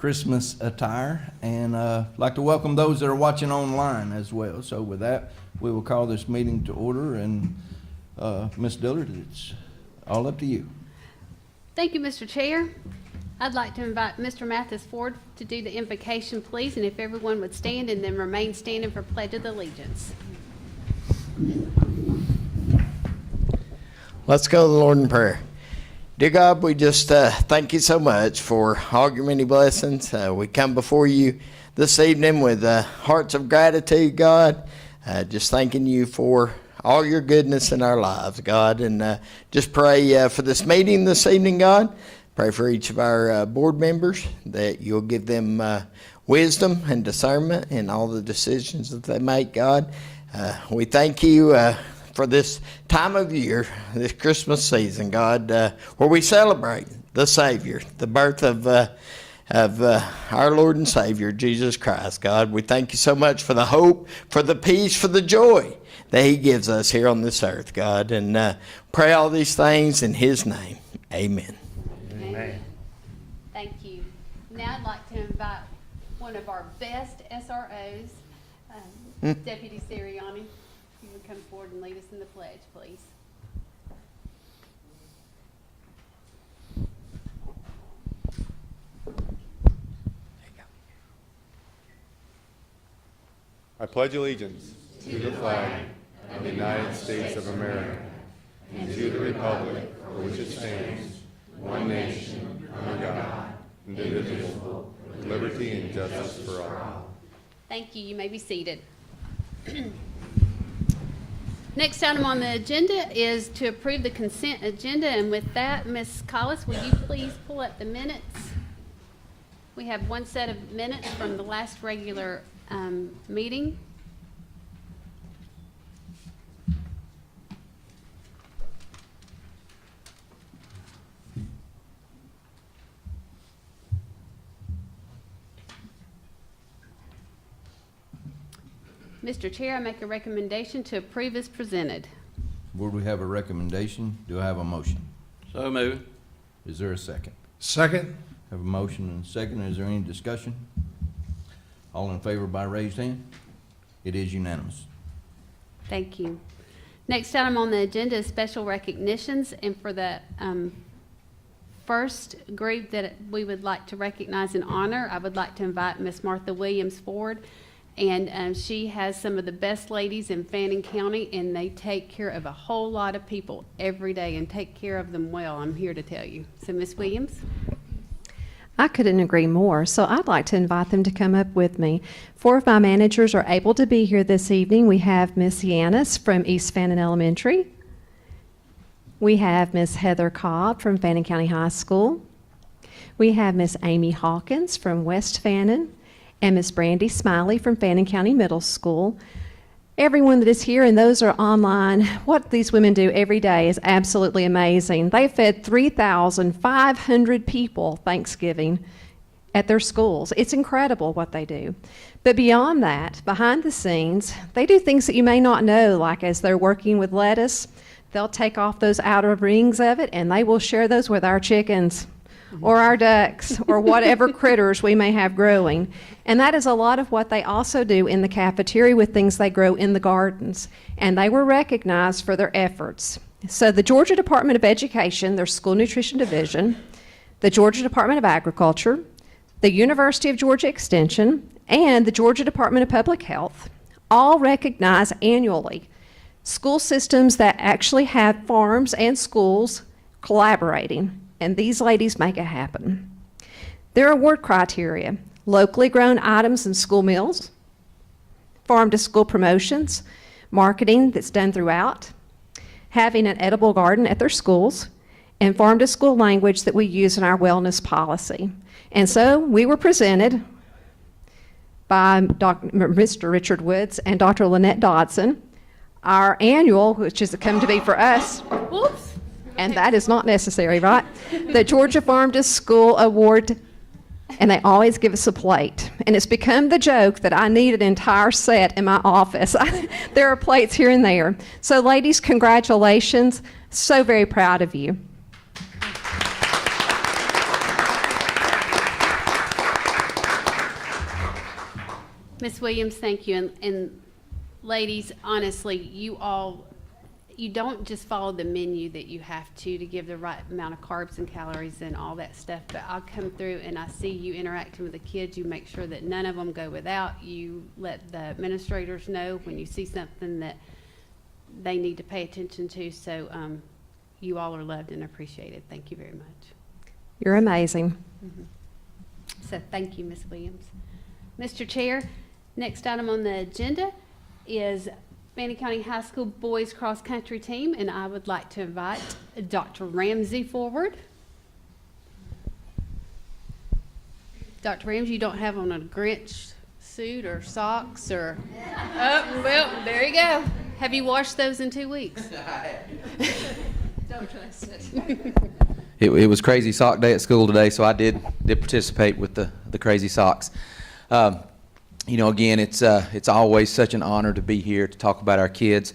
Christmas attire, and I'd like to welcome those that are watching online as well. So with that, we will call this meeting to order, and Ms. Dillard, it's all up to you. Thank you, Mr. Chair. I'd like to invite Mr. Mathis Ford to do the invocation, please, and if everyone would stand and then remain standing for Pledge of Allegiance. Let's go to the Lord in prayer. Dear God, we just thank you so much for all your many blessings. We come before you this evening with hearts of gratitude, God, just thanking you for all your goodness in our lives, God, and just pray for this meeting this evening, God. Pray for each of our board members that you'll give them wisdom and discernment in all the decisions that they make, God. We thank you for this time of year, this Christmas season, God, where we celebrate the Savior, the birth of our Lord and Savior, Jesus Christ, God. We thank you so much for the hope, for the peace, for the joy that he gives us here on this earth, God. And pray all these things in his name. Amen. Amen. Thank you. Now I'd like to invite one of our best SROs, Deputy Sirianni. You would come forward and lead us in the pledge, please. I pledge allegiance to the flag of the United States of America and to the republic for which it stands, one nation, under God, indivisible, with liberty and justice for all. Thank you. You may be seated. Next item on the agenda is to approve the consent agenda, and with that, Ms. Collis, will you please pull up the minutes? We have one set of minutes from the last regular meeting. Mr. Chair, I make a recommendation to approve as presented. Board, we have a recommendation. Do I have a motion? So moved. Is there a second? Second. Have a motion and a second. Is there any discussion? All in favor by raised hand? It is unanimous. Thank you. Next item on the agenda is special recognitions, and for the first group that we would like to recognize and honor, I would like to invite Miss Martha Williams Ford. And she has some of the best ladies in Fannin County, and they take care of a whole lot of people every day and take care of them well, I'm here to tell you. So, Miss Williams. I couldn't agree more, so I'd like to invite them to come up with me. 4 of my managers are able to be here this evening. We have Miss Yanis from East Fannin Elementary. We have Miss Heather Cobb from Fannin County High School. We have Miss Amy Hawkins from West Fannin, and Miss Brandy Smiley from Fannin County Middle School. Everyone that is here and those are online, what these women do every day is absolutely amazing. They fed 3,500 people Thanksgiving at their schools. It's incredible what they do. But beyond that, behind the scenes, they do things that you may not know, like as they're working with lettuce, they'll take off those outer rings of it and they will share those with our chickens or our ducks or whatever critters we may have growing. And that is a lot of what they also do in the cafeteria with things they grow in the gardens. And they were recognized for their efforts. So the Georgia Department of Education, their School Nutrition Division, the Georgia Department of Agriculture, the University of Georgia Extension, and the Georgia Department of Public Health all recognize annually school systems that actually have farms and schools collaborating. And these ladies make it happen. Their award criteria: locally grown items in school meals, farm-to-school promotions, marketing that's done throughout, having an edible garden at their schools, and farm-to-school language that we use in our wellness policy. And so we were presented by Mr. Richard Woods and Dr. Lynette Dodson, our annual, which is come to be for us. Whoops. And that is not necessary, right? The Georgia Farm to School Award, and they always give us a plate. And it's become the joke that I need an entire set in my office. There are plates here and there. So ladies, congratulations. So very proud of you. Ms. Williams, thank you. And ladies, honestly, you don't just follow the menu that you have to give the right amount of carbs and calories and all that stuff, but I'll come through and I see you interacting with the kids. You make sure that none of them go without. You let the administrators know when you see something that they need to pay attention to. So you all are loved and appreciated. Thank you very much. You're amazing. So thank you, Ms. Williams. Mr. Chair, next item on the agenda is Fannin County High School Boys Cross Country Team, and I would like to invite Dr. Ramsey forward. Dr. Ramsey, you don't have on a Grinch suit or socks or... Oh, well, there you go. Have you washed those in 2 weeks? Don't trust it. It was crazy sock day at school today, so I did participate with the crazy socks. You know, again, it's always such an honor to be here to talk about our kids.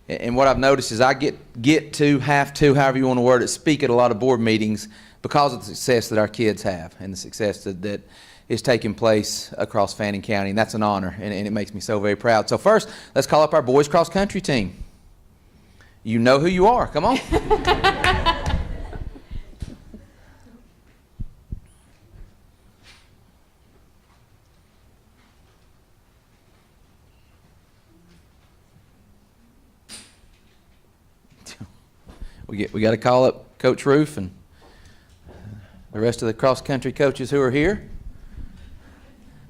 And what I've noticed is I get to, have to, however you want to word it, speak at a lot of board meetings because of the success that our kids have and the success that is taking place across Fannin County, and that's an honor, and it makes me so very proud. So first, let's call up our boys cross country team. You know who you are. Come on. We got to call up Coach Roof and the rest of the cross country coaches who are here.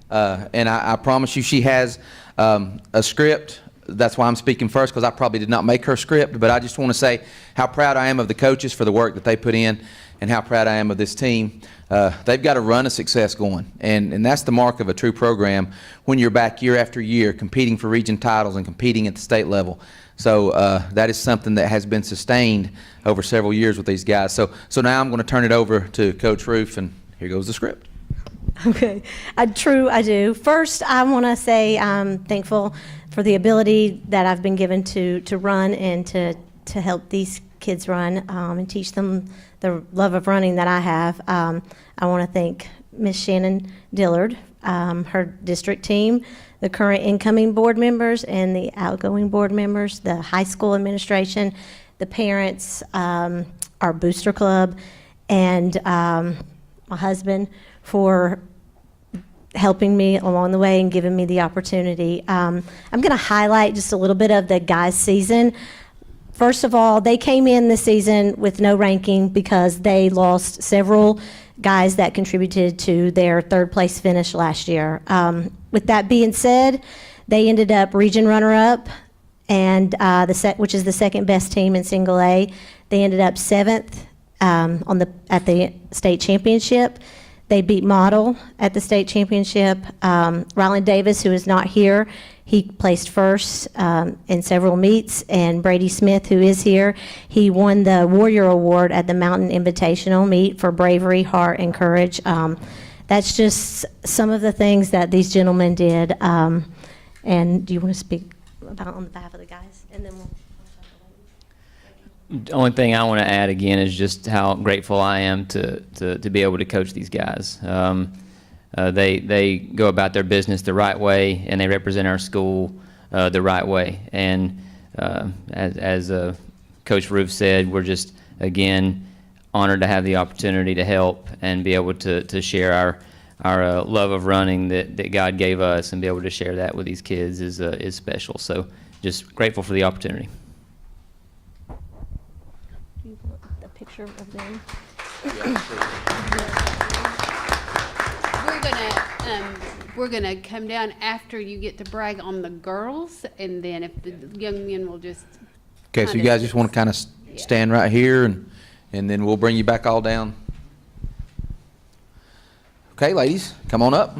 And I promise you, she has a script. That's why I'm speaking first, because I probably did not make her script. But I just want to say how proud I am of the coaches for the work that they put in, and how proud I am of this team. They've got a run of success going, and that's the mark of a true program when you're back year after year competing for region titles and competing at the state level. So that is something that has been sustained over several years with these guys. So now I'm going to turn it over to Coach Roof, and here goes the script. Okay, I do. First, I want to say I'm thankful for the ability that I've been given to run and to help these kids run and teach them the love of running that I have. I want to thank Miss Shannon Dillard, her district team, the current incoming board members and the outgoing board members, the high school administration, the parents, our booster club, and my husband for helping me along the way and giving me the opportunity. I'm going to highlight just a little bit of the guys' season. First of all, they came in this season with no ranking because they lost several guys that contributed to their third place finish last year. With that being said, they ended up region runner-up, and which is the second best team in single A. They ended up 7th at the state championship. They beat Model at the state championship. Ryland Davis, who is not here, he placed first in several meets, and Brady Smith, who is here, he won the Warrior Award at the Mountain Invitational meet for bravery, heart, and courage. That's just some of the things that these gentlemen did. And do you want to speak about on behalf of the guys? And then we'll. The only thing I want to add again is just how grateful I am to be able to coach these guys. They go about their business the right way, and they represent our school the right way. And as Coach Roof said, we're just, again, honored to have the opportunity to help and be able to share our love of running that God gave us, and be able to share that with these kids is special. So just grateful for the opportunity. Picture of them. We're gonna come down after you get to brag on the girls, and then if the young men will just. Okay, so you guys just want to kind of stand right here, and then we'll bring you back all down. Okay, ladies, come on up.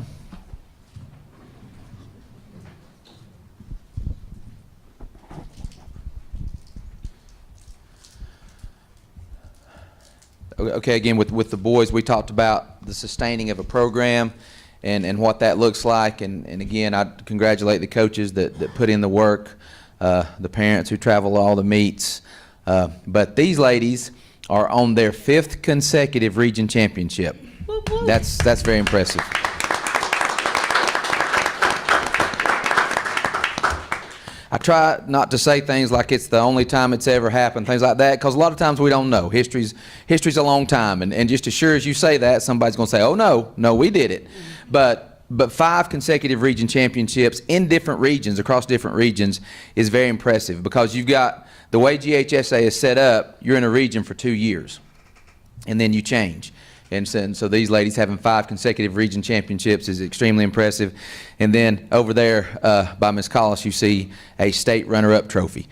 Okay, again, with the boys, we talked about the sustaining of a program and what that looks like. And again, I congratulate the coaches that put in the work, the parents who travel all the meets. But these ladies are on their 5th consecutive region championship. That's very impressive. I try not to say things like it's the only time it's ever happened, things like that, because a lot of times we don't know. History's a long time, and just as sure as you say that, somebody's going to say, oh, no, we did it. But 5 consecutive region championships in different regions, across different regions, is very impressive, because you've got, the way GHSA is set up, you're in a region for 2 years, and then you change. And so these ladies having 5 consecutive region championships is extremely impressive. And then over there by Ms. Collis, you see a state runner-up trophy.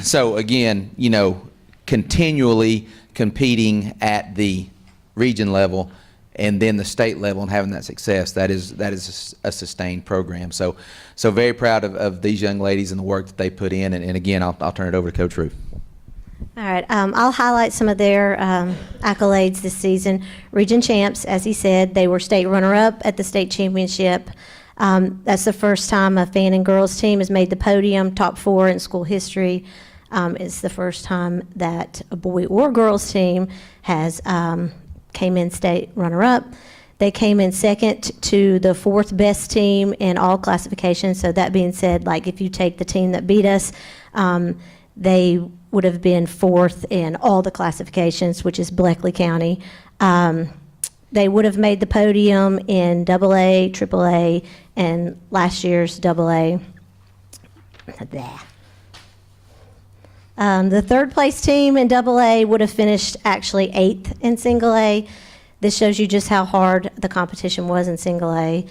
So again, you know, continually competing at the region level and then the state level and having that success, that is a sustained program. So very proud of these young ladies and the work that they put in. And again, I'll turn it over to Coach Ruth. All right, I'll highlight some of their accolades this season. Region champs, as he said, they were state runner-up at the state championship. That's the first time a Fannin girls team has made the podium, top 4 in school history. It's the first time that a boy or girls team has came in state runner-up. They came in second to the 4th best team in all classifications. So that being said, like if you take the team that beat us, they would have been 4th in all the classifications, which is Bleckley County. They would have made the podium in AA, AAA, and last year's AA. The 3rd place team in AA would have finished actually 8th in single A. This shows you just how hard the competition was in single A.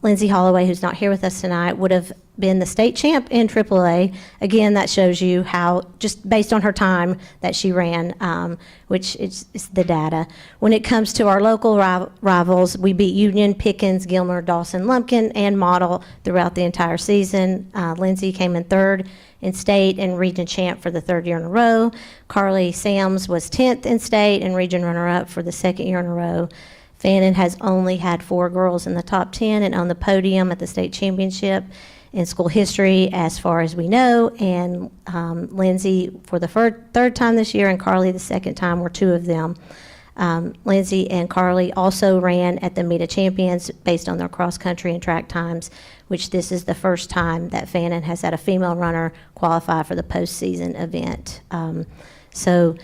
Lindsay Holloway, who's not here with us tonight, would have been the state champ in AAA. Again, that shows you how, just based on her time that she ran, which is the data. When it comes to our local rivals, we beat Union, Pickens, Gilmer, Dawson, Lumpkin, and Model throughout the entire season. Lindsay came in 3rd in state and region champ for the 3rd year in a row. Carly Sams was 10th in state and region runner-up for the 2nd year in a row. Fannin has only had 4 girls in the top 10 and on the podium at the state championship in school history, as far as we know. And Lindsay, for the 3rd time this year, and Carly the 2nd time, were 2 of them. Lindsay and Carly also ran at the Meet of Champions based on their cross-country and track times, which this is the first time that Fannin has had a female runner qualify for the postseason event. So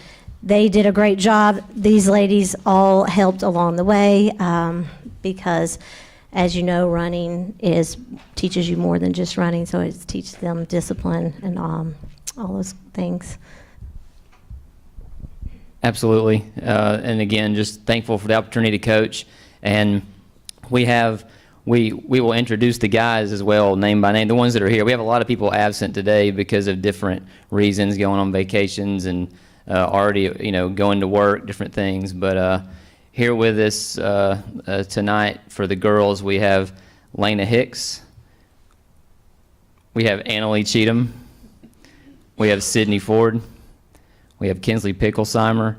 they did a great job. These ladies all helped along the way because, as you know, running teaches you more than just running, so it teaches them discipline and all those things. Absolutely. And again, just thankful for the opportunity to coach. And we will introduce the guys as well, name by name, the ones that are here. We have a lot of people absent today because of different reasons, going on vacations and already, going to work, different things. But here with us tonight for the girls, we have Lena Hicks. We have Annalie Cheatham. We have Sydney Ford. We have Kinsley Picklesheimer,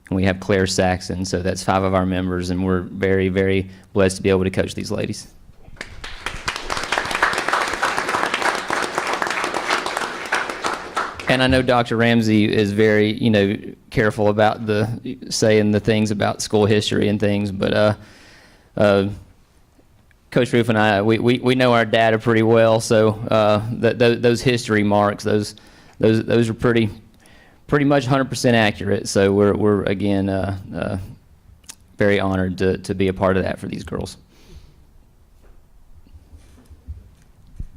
and we have Claire Saxon. So that's 5 of our members, and we're very, very blessed to be able to coach these ladies. And I know Dr. Ramsey is very, careful about saying the things about school history and things, but Coach Roof and I, we know our data pretty well, so those history marks, those are pretty much 100% accurate. So we're again very honored to be a part of that for these girls.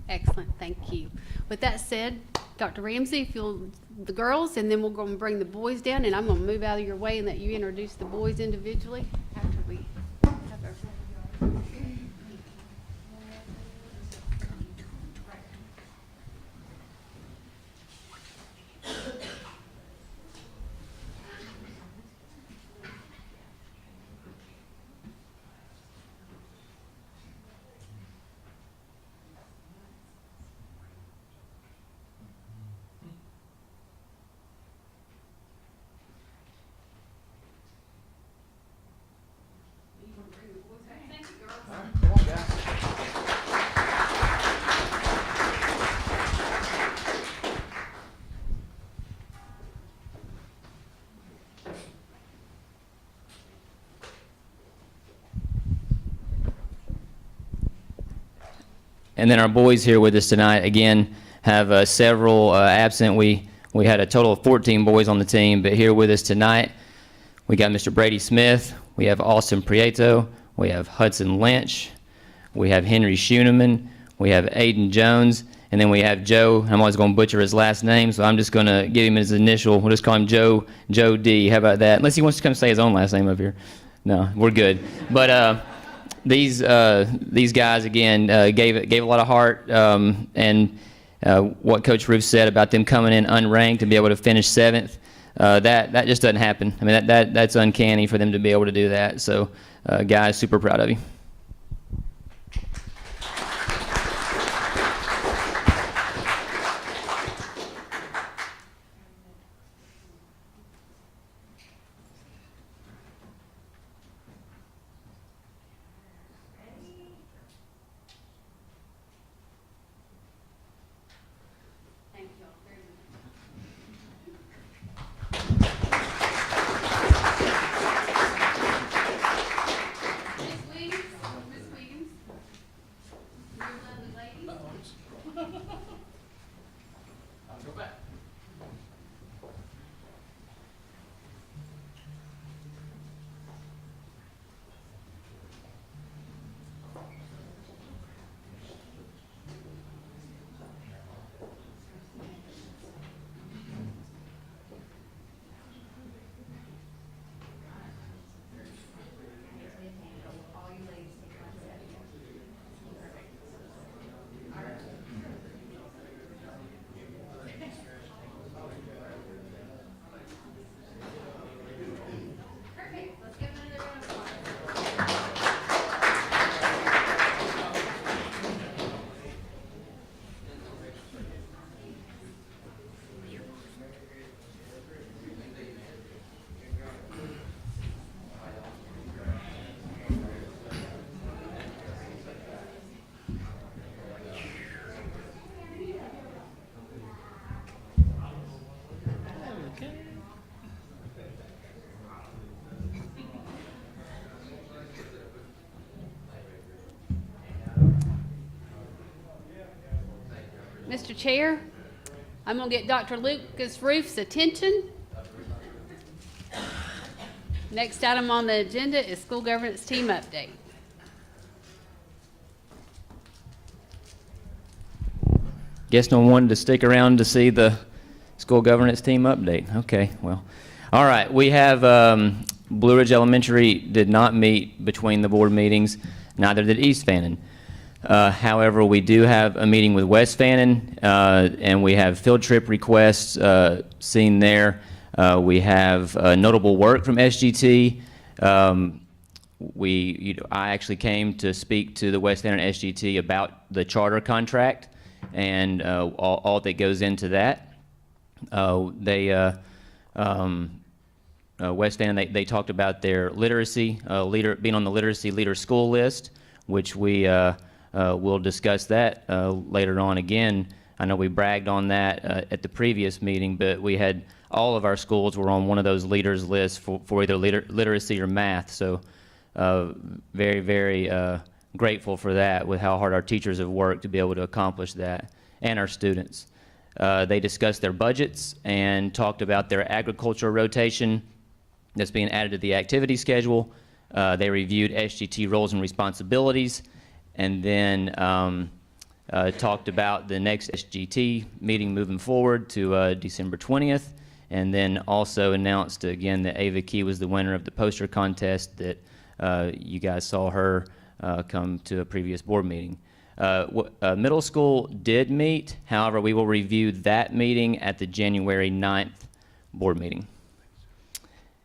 Excellent, thank you. With that said, Dr. Ramsey, if you'll, the girls, and then we're going to bring the boys down, and I'm going to move out of your way and let you introduce the boys individually after we have our... And then our boys here with us tonight, again, have several absent. We had a total of 14 boys on the team, but here with us tonight, we got Mr. Brady Smith, we have Austin Prieto, we have Hudson Lynch, we have Henry Schuneman, we have Aiden Jones, and then we have Joe. I'm always going to butcher his last name, so I'm just going to give him his initial. We'll just call him Joe D. How about that? Unless he wants to come say his own last name up here. No, we're good. But these guys, again, gave a lot of heart, and what Coach Roof said about them coming in unranked and be able to finish 7th, that just doesn't happen. I mean, that's uncanny for them to be able to do that. So, guys, super proud of you. Mr. Chair, I'm going to get Dr. Lucas Roof's attention. Next item on the agenda is school governance team update. Guess no one wanted to stick around to see the school governance team update. Okay, well, all right. We have Blue Ridge Elementary did not meet between the board meetings. Neither did East Fannin. However, we do have a meeting with West Fannin, and we have field trip requests seen there. We have notable work from SGT. I actually came to speak to the West Fannin SGT about the charter contract and all that goes into that. West Fannin, they talked about their literacy being on the literacy leader school list, which we we'll discuss that later on again. I know we bragged on that at the previous meeting, but we had all of our schools were on one of those leaders lists for either literacy or math. So very, very grateful for that, with how hard our teachers have worked to be able to accomplish that, and our students. They discussed their budgets and talked about their agriculture rotation that's being added to the activity schedule. They reviewed SGT roles and responsibilities, and then talked about the next SGT meeting moving forward to December 20th, and then also announced again that Ava Key was the winner of the poster contest that you guys saw her come to a previous board meeting. Middle school did meet. However, we will review that meeting at the January 9th board meeting.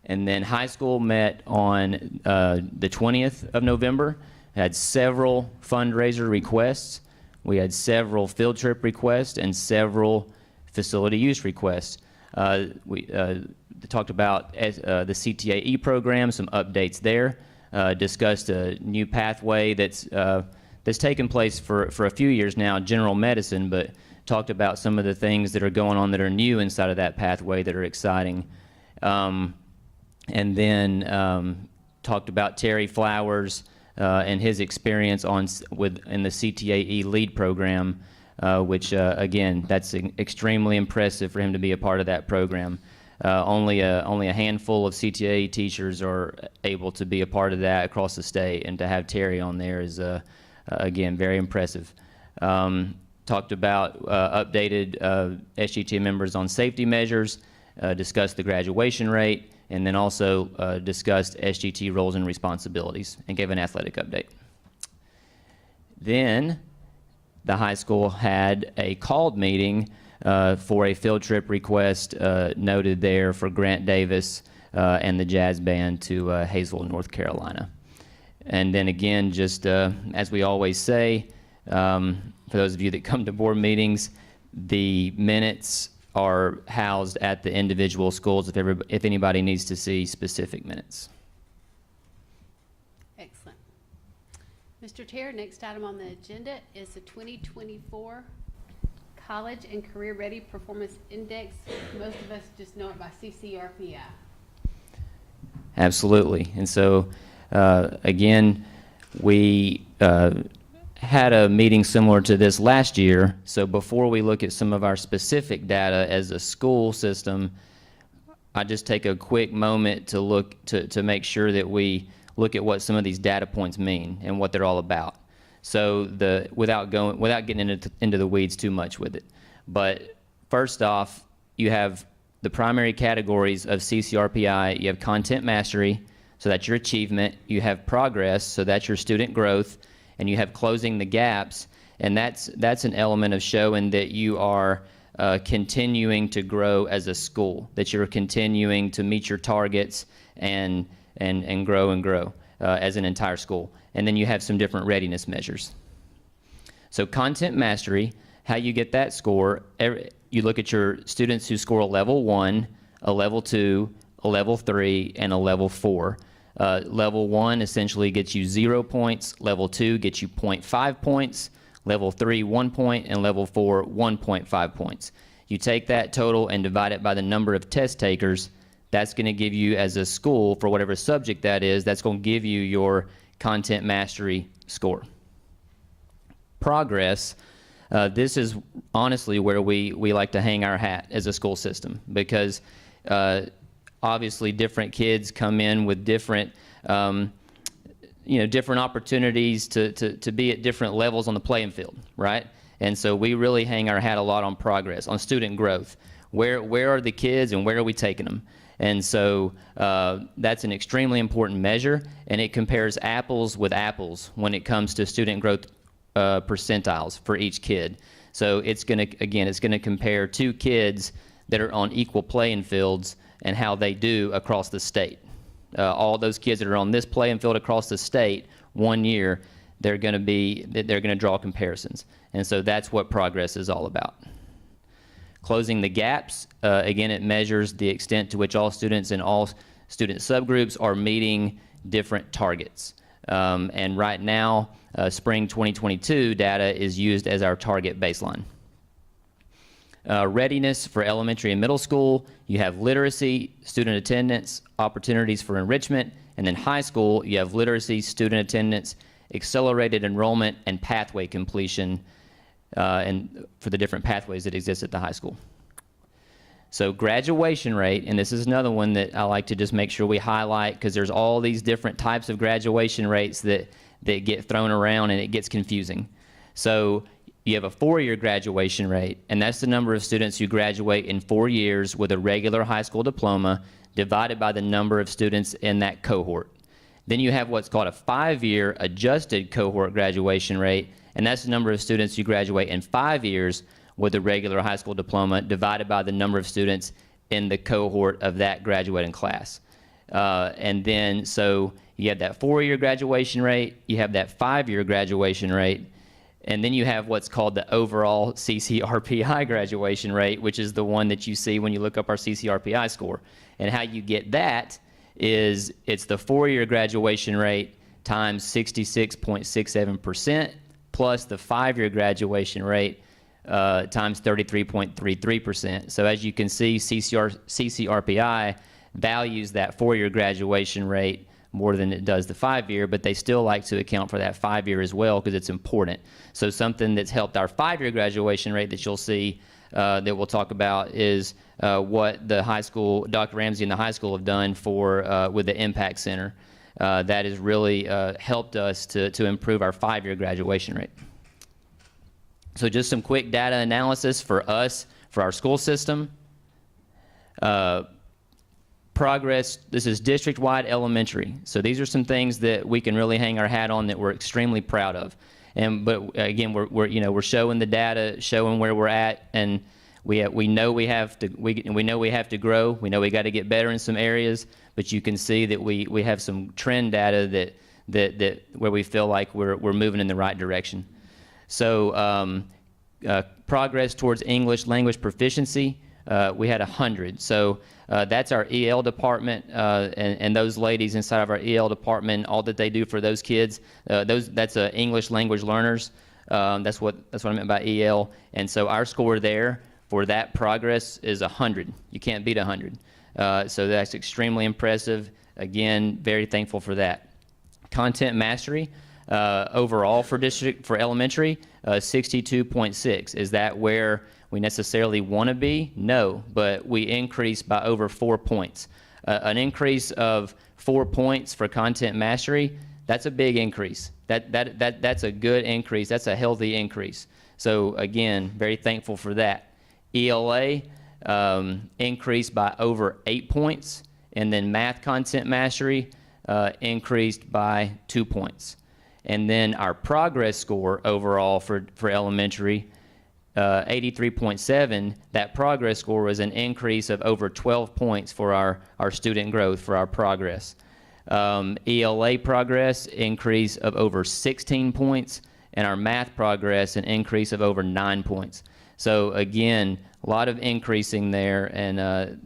And then high school met on the 20th of November. Had several fundraiser requests. We had several field trip requests and several facility use requests. We talked about the CTAE program, some updates there. Discussed a new pathway that's taken place for a few years now, general medicine, but talked about some of the things that are going on that are new inside of that pathway that are exciting. And then talked about Terry Flowers and his experience in the CTAE LEAD program, which again, that's extremely impressive for him to be a part of that program. Only a handful of CTA teachers are able to be a part of that across the state, and to have Terry on there is again very impressive. Talked about updated SGT members on safety measures, discussed the graduation rate, and then also discussed SGT roles and responsibilities, and gave an athletic update. Then the high school had a called meeting for a field trip request noted there for Grant Davis and the jazz band to Hazel, North Carolina. And then again, just as we always say, for those of you that come to board meetings, the minutes are housed at the individual schools if anybody needs to see specific minutes. Excellent. Mr. Chair, next item on the agenda is the 2024 College and Career Ready Performance Index. Most of us just know it by CCRPI. Absolutely. And so, again, we had a meeting similar to this last year. So before we look at some of our specific data as a school system, I just take a quick moment to look to make sure that we look at what some of these data points mean and what they're all about. So without getting into the weeds too much with it. But first off, you have the primary categories of CCRPI. You have content mastery, so that's your achievement. You have progress, so that's your student growth. And you have closing the gaps, and that's an element of showing that you are continuing to grow as a school, that you're continuing to meet your targets and grow as an entire school. And then you have some different readiness measures. So content mastery, how you get that score, you look at your students who score a level 1, a level 2, a level 3, and a level 4. Level 1 essentially gets you 0 points, level 2 gets you 0.5 points, level 3 1 point, and level 4 1.5 points. You take that total and divide it by the number of test takers. That's going to give you, as a school, for whatever subject that is, that's going to give you your content mastery score. Progress, this is honestly where we like to hang our hat as a school system, because obviously different kids come in with different different opportunities to be at different levels on the playing field, right? And so we really hang our hat a lot on progress, on student growth. Where are the kids and where are we taking them? And so that's an extremely important measure, and it compares apples with apples when it comes to student growth percentiles for each kid. So it's going to compare two kids that are on equal playing fields and how they do across the state. All those kids that are on this playing field across the state 1 year, they're going to draw comparisons. And so that's what progress is all about. Closing the gaps, again, it measures the extent to which all students in all student subgroups are meeting different targets. And right now, spring 2022 data is used as our target baseline. Readiness for elementary and middle school, you have literacy, student attendance, opportunities for enrichment, and then high school, you have literacy, student attendance, accelerated enrollment, and pathway completion, and for the different pathways that exist at the high school. So graduation rate, and this is another one that I like to just make sure we highlight, because there's all these different types of graduation rates that get thrown around and it gets confusing. So you have a 4-year graduation rate, and that's the number of students who graduate in 4 years with a regular high school diploma divided by the number of students in that cohort. Then you have what's called a 5-year adjusted cohort graduation rate, and that's the number of students who graduate in 5 years with a regular high school diploma divided by the number of students in the cohort of that graduating class. And then, so you have that 4-year graduation rate, you have that 5-year graduation rate, and then you have what's called the overall CCRPI graduation rate, which is the one that you see when you look up our CCRPI score. And how you get that is it's the 4-year graduation rate times 66.67% plus the 5-year graduation rate times 33.33%. So as you can see, CCRPI values that 4-year graduation rate more than it does the 5-year, but they still like to account for that 5-year as well because it's important. So something that's helped our 5-year graduation rate that you'll see that we'll talk about is what the high school, Dr. Ramsey and the high school have done for with the Impact Center. That has really helped us to improve our 5-year graduation rate. So just some quick data analysis for us, for our school system. Progress, this is district-wide elementary. So these are some things that we can really hang our hat on that we're extremely proud of. But again, we're showing the data, showing where we're at, and we know we have to grow. We know we got to get better in some areas, but you can see that we have some trend data that where we feel like we're moving in the right direction. So progress towards English language proficiency, we had 100. So that's our EL department, and those ladies inside of our EL department, all that they do for those kids, that's English language learners. That's what I meant by EL. And so our score there for that progress is 100. You can't beat 100. So that's extremely impressive. Again, very thankful for that. Content mastery overall for elementary, 62.6. Is that where we necessarily want to be? No, but we increased by over 4 points. An increase of 4 points for content mastery, that's a big increase. That's a good increase. That's a healthy increase. So again, very thankful for that. ELA increased by over 8 points, and then math content mastery increased by 2 points. And then our progress score overall for elementary, 83.7, that progress score was an increase of over 12 points for our student growth, for our progress. ELA progress increase of over 16 points, and our math progress an increase of over 9 points. So again, a lot of increasing there, and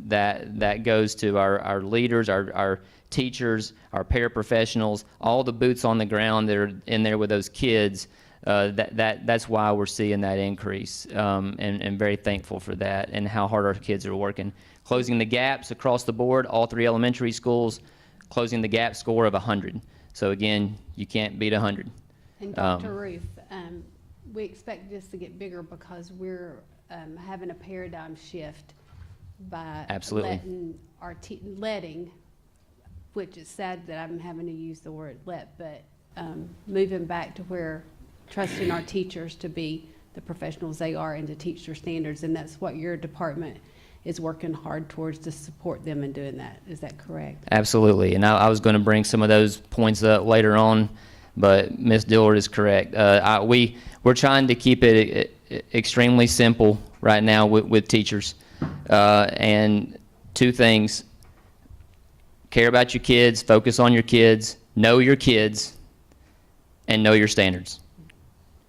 that goes to our leaders, our teachers, our paraprofessionals, all the boots on the ground that are in there with those kids. That's why we're seeing that increase, and very thankful for that and how hard our kids are working. Closing the gaps across the board, all 3 elementary schools, closing the gap score of 100. So again, you can't beat 100. And Dr. Ruth, we expect this to get bigger because we're having a paradigm shift by Absolutely. letting, which is sad that I'm having to use the word let, but moving back to where trusting our teachers to be the professionals they are and to teach their standards, and that's what your department is working hard towards to support them in doing that. Is that correct? Absolutely, and I was going to bring some of those points up later on, but Ms. Dillard is correct. We're trying to keep it extremely simple right now with teachers, and 2 things: care about your kids, focus on your kids, know your kids, and know your standards.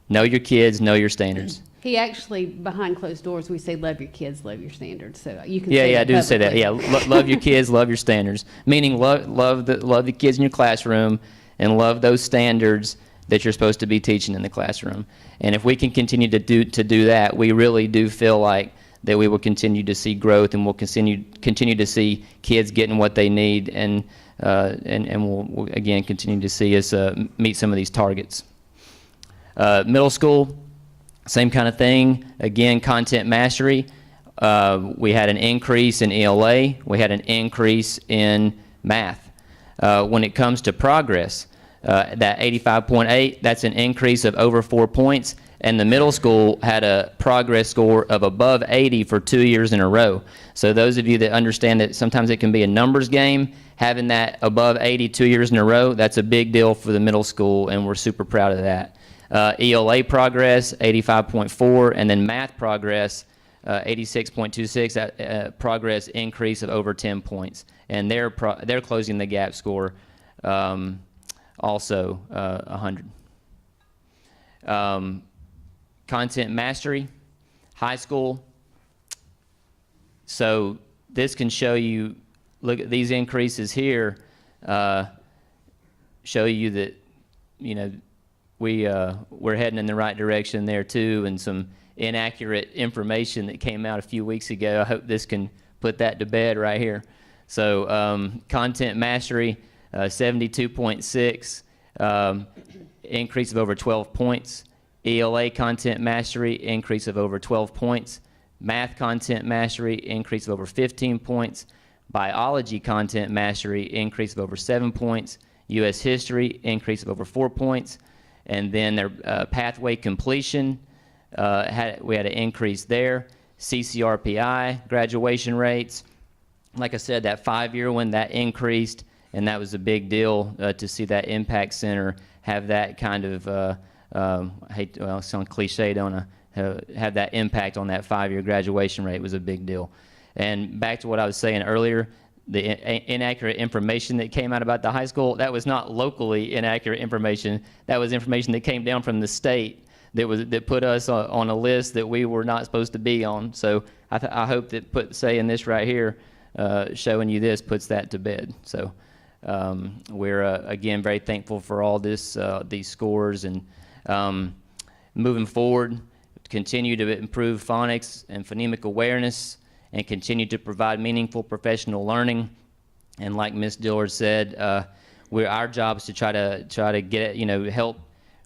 Know your kids, know your standards. He actually, behind closed doors, we say love your kids, love your standards. So you can Yeah, say I that do say that. publicly. Yeah, love your kids, love your standards. Meaning love the kids in your classroom and love those standards that you're supposed to be teaching in the classroom. And if we can continue to do that, we really do feel like that we will continue to see growth, and we'll continue to see kids getting what they need, and we'll again continue to see us meet some of these targets. Middle school, same kind of thing. Again, content mastery. We had an increase in ELA. We had an increase in math. When it comes to progress, that 85.8, that's an increase of over 4 points. And the middle school had a progress score of above 80 for 2 years in a row. So those of you that understand that sometimes it can be a numbers game, having that above 80 2 years in a row, that's a big deal for the middle school, and we're super proud of that. ELA progress, 85.4, and then math progress, 86.26, that progress increase of over 10 points. And they're closing the gap score, also 100. Content mastery, high school. So this can show you, look at these increases here, show you that, we're heading in the right direction there too, and some inaccurate information that came out a few weeks ago. I hope this can put that to bed right here. So content mastery, 72.6, increase of over 12 points. ELA content mastery, increase of over 12 points. Math content mastery, increase of over 15 points. Biology content mastery, increase of over 7 points. U.S. history, increase of over 4 points. And then their pathway completion, we had an increase there. CCRPI graduation rates, like I said, that 5-year one, that increased, and that was a big deal to see that impact center have that kind of, it sounds cliche, don't I? Have that impact on that 5-year graduation rate was a big deal. And back to what I was saying earlier, the inaccurate information that came out about the high school, that was not locally inaccurate information. That was information that came down from the state that put us on a list that we were not supposed to be on. So I hope that saying this right here, showing you this, puts that to bed. So we're again very thankful for all this, these scores, and moving forward, continue to improve phonics and phonemic awareness, and continue to provide meaningful professional learning. And like Ms. Dillard said, our job is to try to get it, help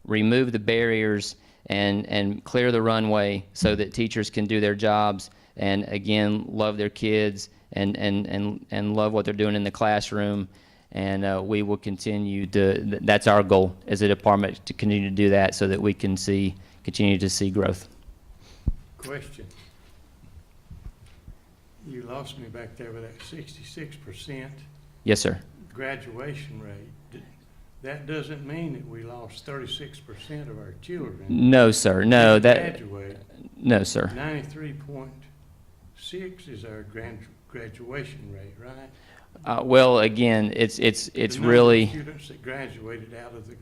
remove the barriers and clear the runway so that teachers can do their jobs and again love their kids and love what they're doing in the classroom. And we will continue to. That's our goal as a department, to continue to do that so that we can continue to see growth. Question. You lost me back there with that 66% Yes, sir. graduation rate. That doesn't mean that we lost 36% of our children. No, sir. No, Graduate. No, sir. 93.6 is our graduation rate, right? Well, again, it's The number really. of students that graduated out of the.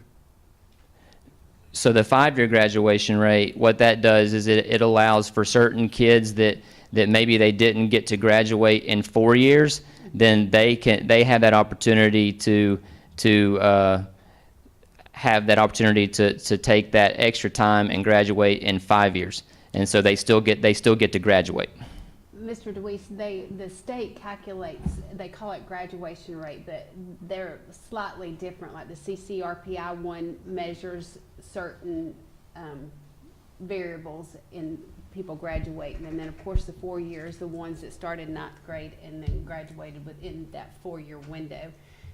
So the 5-year graduation rate, what that does is it allows for certain kids that maybe they didn't get to graduate in 4 years, then they have that opportunity to have that opportunity to take that extra time and graduate in 5 years, and so they still get to graduate. Mr. DeWeese, the state calculates, they call it graduation rate, but they're slightly different. Like the CCRPI one measures certain variables in people graduating, and then of course the 4 years, the ones that started 9th grade and then graduated within that 4-year window.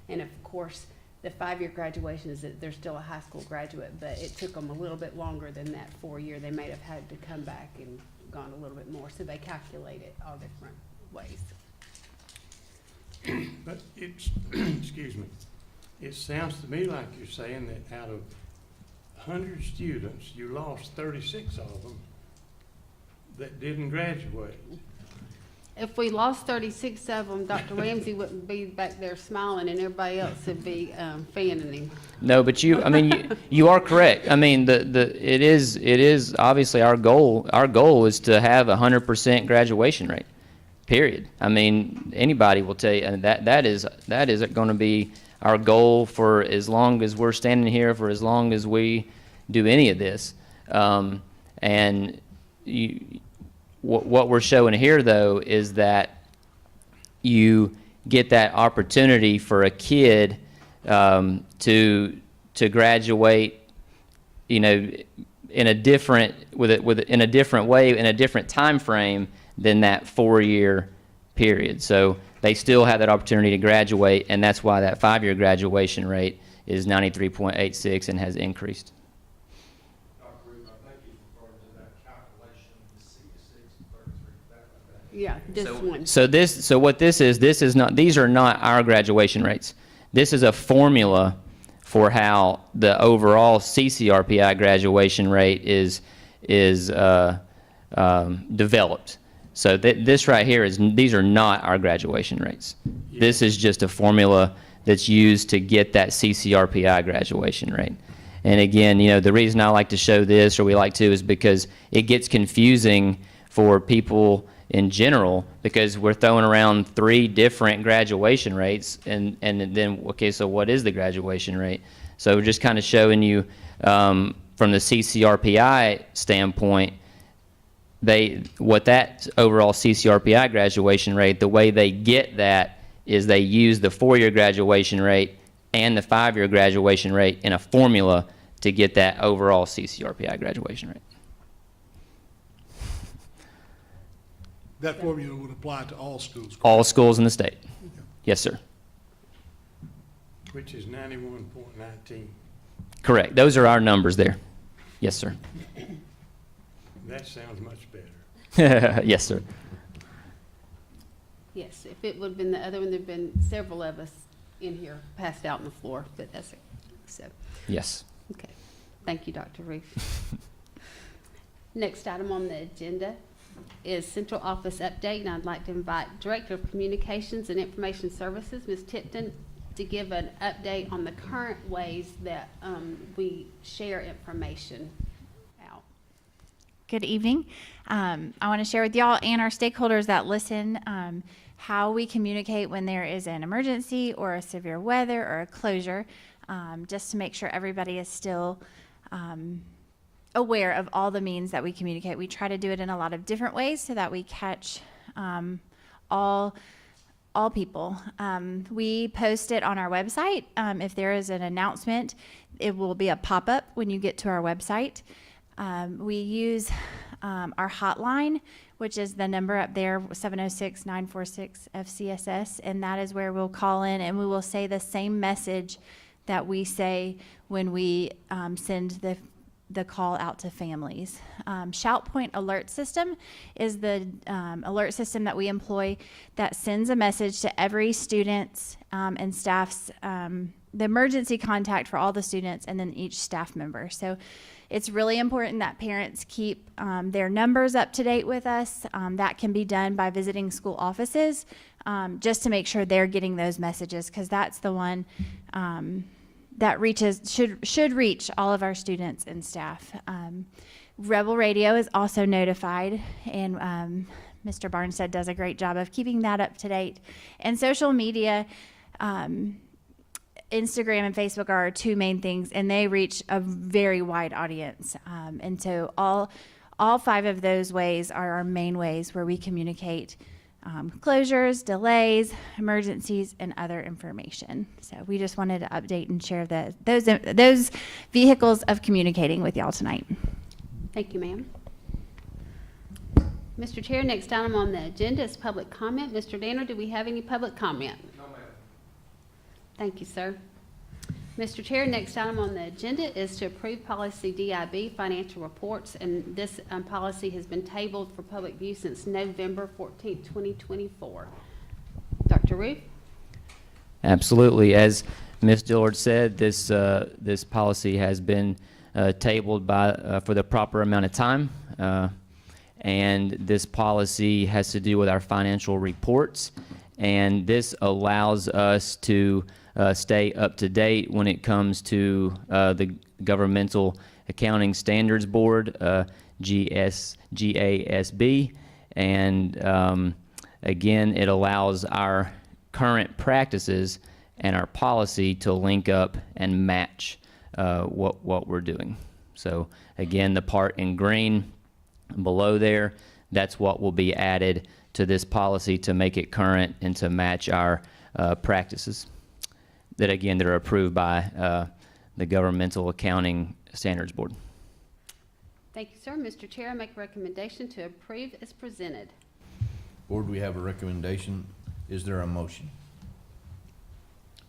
And of course, the 5-year graduation is that they're still a high school graduate, but it took them a little bit longer than that 4-year. They may have had to come back and gone a little bit more, so they calculate it all different ways. But it's, excuse me, it sounds to me like you're saying that out of 100 students, you lost 36 of them that didn't graduate. If we lost 36 of them, Dr. Ramsey wouldn't be back there smiling, and everybody else would be fanning him. No, but you are correct. I mean, it is obviously our goal. Our goal is to have 100% graduation rate. Period. I mean, anybody will tell you, and that is going to be our goal for as long as we're standing here, for as long as we do any of this. And what we're showing here, though, is that you get that opportunity for a kid to graduate, in a different in a different way, in a different time frame than that 4-year period. So they still have that opportunity to graduate, and that's why that 5-year graduation rate is 93.86 and has increased. Yeah, just one. So what this is not, these are not our graduation rates. This is a formula for how the overall CCRPI graduation rate is developed. So this right here these are not our graduation rates. Yeah. This is just a formula that's used to get that CCRPI graduation rate. And again, the reason I like to show this, or we like to, is because it gets confusing for people in general, because we're throwing around 3 different graduation rates, and then, okay, so what is the graduation rate? So we're just kind of showing you from the CCRPI standpoint, what that overall CCRPI graduation rate, the way they get that is they use the 4-year graduation rate and the 5-year graduation rate in a formula to get that overall CCRPI graduation rate. That formula would apply to all schools, correct? All schools in the state. Yes, sir. Which is 91.19. Correct. Those are our numbers there. Yes, sir. That sounds much better. Yes, sir. Yes, if it would have been the other one, there'd been several of us in here passed out on the floor, but that's it. So, Yes. okay. Thank you, Dr. Ruth. Next item on the agenda is central office update, and I'd like to invite Director of Communications and Information Services, Ms. Tipton, to give an update on the current ways that we share information out. Good evening. I want to share with y'all and our stakeholders that listen how we communicate when there is an emergency or a severe weather or a closure, just to make sure everybody is still aware of all the means that we communicate. We try to do it in a lot of different ways so that we catch all people. We post it on our website. If there is an announcement, it will be a pop-up when you get to our website. We use our hotline, which is the number up there, 706-946-FCSS, and that is where we'll call in and we will say the same message that we say when we send the call out to families. Shout Point Alert System is the alert system that we employ that sends a message to every student's and staff's, the emergency contact for all the students and then each staff member. So it's really important that parents keep their numbers up to date with us. That can be done by visiting school offices just to make sure they're getting those messages, because that's the one that should reach all of our students and staff. Rebel Radio is also notified, and Mr. Barnstead does a great job of keeping that up to date. And social media, Instagram and Facebook are our two main things, and they reach a very wide audience. And so all 5 of those ways are our main ways where we communicate closures, delays, emergencies, and other information. So we just wanted to update and share those vehicles of communicating with y'all tonight. Thank you, ma'am. Mr. Chair, next item on the agenda is public comment. Mr. Danner, do we have any public comment? No, ma'am. Thank you, sir. Mr. Chair, next item on the agenda is to approve policy DIB financial reports, and this policy has been tabled for public view since November 14th, 2024. Dr. Ruth? Absolutely. As Ms. Dillard said, this policy has been tabled for the proper amount of time, and this policy has to do with our financial reports, and this allows us to stay up to date when it comes to the Governmental Accounting Standards Board, GASB, and again, it allows our current practices and our policy to link up and match what we're doing. So again, the part in green below there, that's what will be added to this policy to make it current and to match our practices that are approved by the Governmental Accounting Standards Board. Thank you, sir. Mr. Chair, I make a recommendation to approve as presented. Board, we have a recommendation. Is there a motion?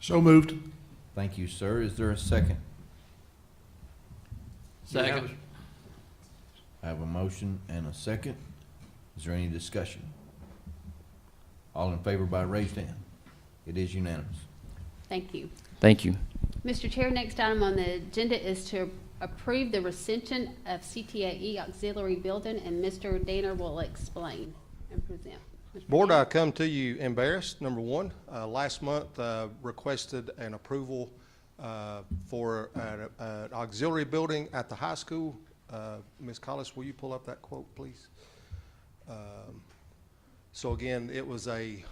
So moved. Thank you, sir. Is there a second? Second. I have a motion and a second. Is there any discussion? All in favor by raised hand? It is unanimous. Thank you. Thank you. Mr. Chair, next item on the agenda is to approve the recension of CTAE auxiliary building, and Mr. Danner will explain and present. Mr. Board, Danner? I come to you embarrassed. Number one, last month requested an approval for an auxiliary building at the high school. Ms. Collis, will you pull up that quote, please? So again, it was a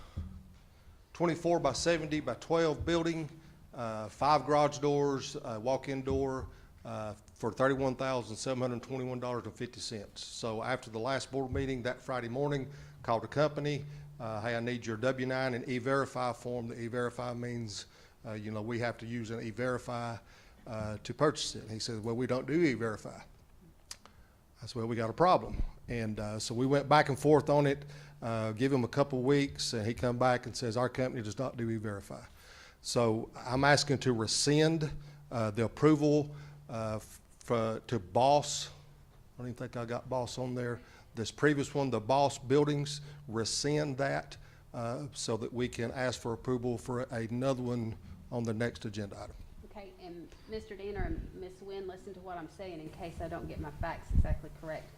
24 by 70 by 12 building, 5 garage doors, a walk-in door, for $31,721.50. So after the last board meeting that Friday morning, called the company, hey, I need your W-9 and E-Verify form. The E-Verify means you know, we have to use an E-Verify to purchase it. And he said, well, we don't do E-Verify. I said, well, we got a problem. And so we went back and forth on it, give him a couple of weeks, and he come back and says, our company does not do E-Verify. So I'm asking to rescind the approval to BOSS. I don't even think I got BOSS on there. This previous one, the BOSS buildings, rescind that so that we can ask for approval for another one on the next agenda item. Okay, and Mr. Danner and Ms. Wynn, listen to what I'm saying in case I don't get my facts exactly correct.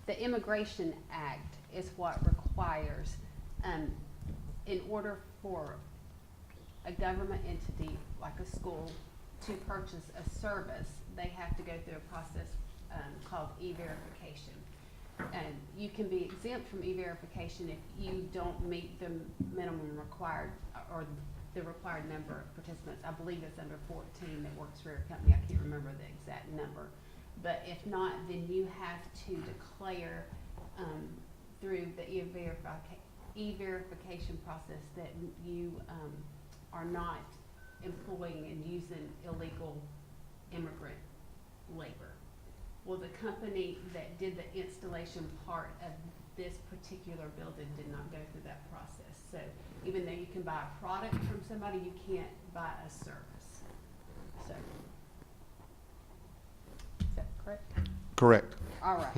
The Immigration Act is what requires, in order for a government entity like a school to purchase a service, they have to go through a process called E-Verification. And you can be exempt from E-Verification if you don't meet the minimum required or the required number of participants. I believe it's under 14 that works for your company. I can't remember the exact number. But if not, then you have to declare through the E-Verification process that you are not employing and using illegal immigrant labor. Well, the company that did the installation part of this particular building did not go through that process. So even though you can buy a product from somebody, you can't buy a service. So, is that correct? Correct. All right.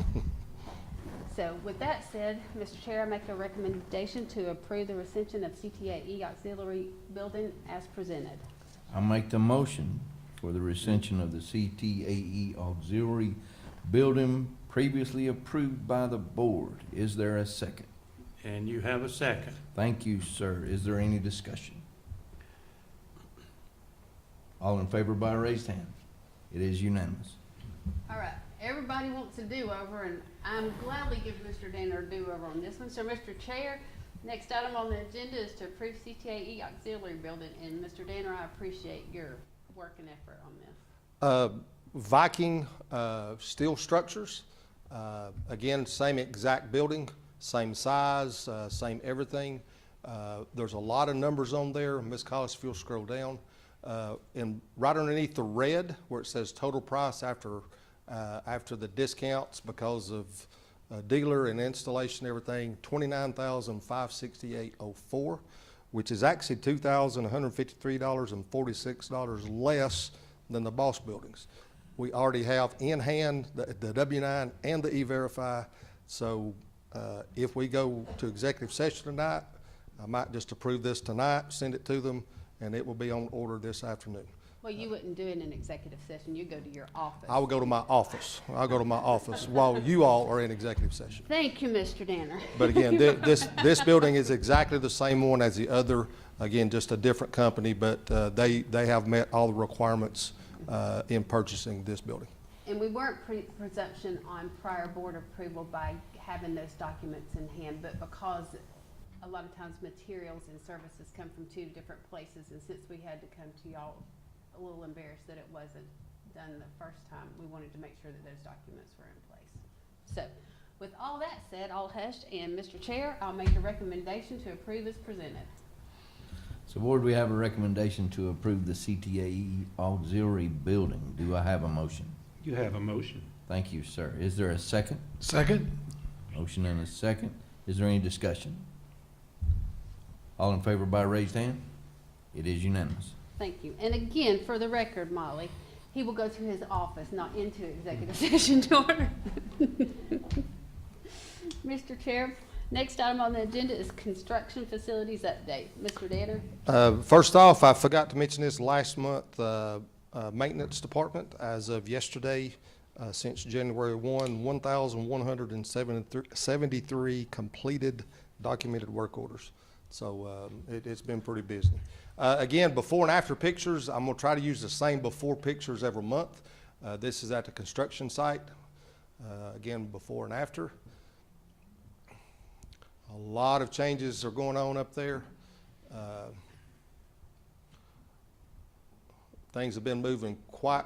So with that said, Mr. Chair, I make a recommendation to approve the recension of CTAE auxiliary building as presented. I make the motion for the recension of the CTAE auxiliary building previously approved by the board. Is there a second? And you have a second. Thank you, sir. Is there any discussion? All in favor by raised hand? It is unanimous. All right. Everybody wants a do-over, and I'm gladly giving Mr. Danner a do-over on this one. So, Mr. Chair, next item on the agenda is to approve CTAE auxiliary building. And Mr. Danner, I appreciate your work and effort on this. Viking steel structures. Again, same exact building, same size, same everything. There's a lot of numbers on there. Ms. Collis, if you'll scroll down. And right underneath the red where it says total price after the discounts because of dealer and installation and everything, $29,568.04, which is actually $2,153.46 less than the BOSS buildings. We already have in hand the W-9 and the E-Verify. So if we go to executive session tonight, I might just approve this tonight, send it to them, and it will be on order this afternoon. Well, you wouldn't do it in an executive session. You go to your office. I will go to my office. I'll go to my office while you all are in executive session. Thank you, Mr. Danner. But again, this building is exactly the same one as the other. Again, just a different company, but they have met all the requirements in purchasing this building. And we weren't presumption on prior board approval by having those documents in hand, but because a lot of times materials and services come from two different places, and since we had to come to y'all a little embarrassed that it wasn't done the first time, we wanted to make sure that those documents were in place. So with all that said, all hushed, and Mr. Chair, I'll make a recommendation to approve as presented. So board, we have a recommendation to approve the CTAE auxiliary building. Do I have a motion? You have a motion. Thank you, sir. Is there a second? Second? Motion and a second. Is there any discussion? All in favor by raised hand? It is unanimous. Thank you. And again, for the record, Molly, he will go to his office, not into executive session to order. Mr. Chair, next item on the agenda is construction facilities update. Mr. Danner? First off, I forgot to mention this last month, maintenance department, as of yesterday, since January 1, 1,173 completed documented work orders. So it's been pretty busy. Again, before and after pictures, I'm going to try to use the same before pictures every month. This is at the construction site. Again, before and after. A lot of changes are going on up there. Things have been moving quite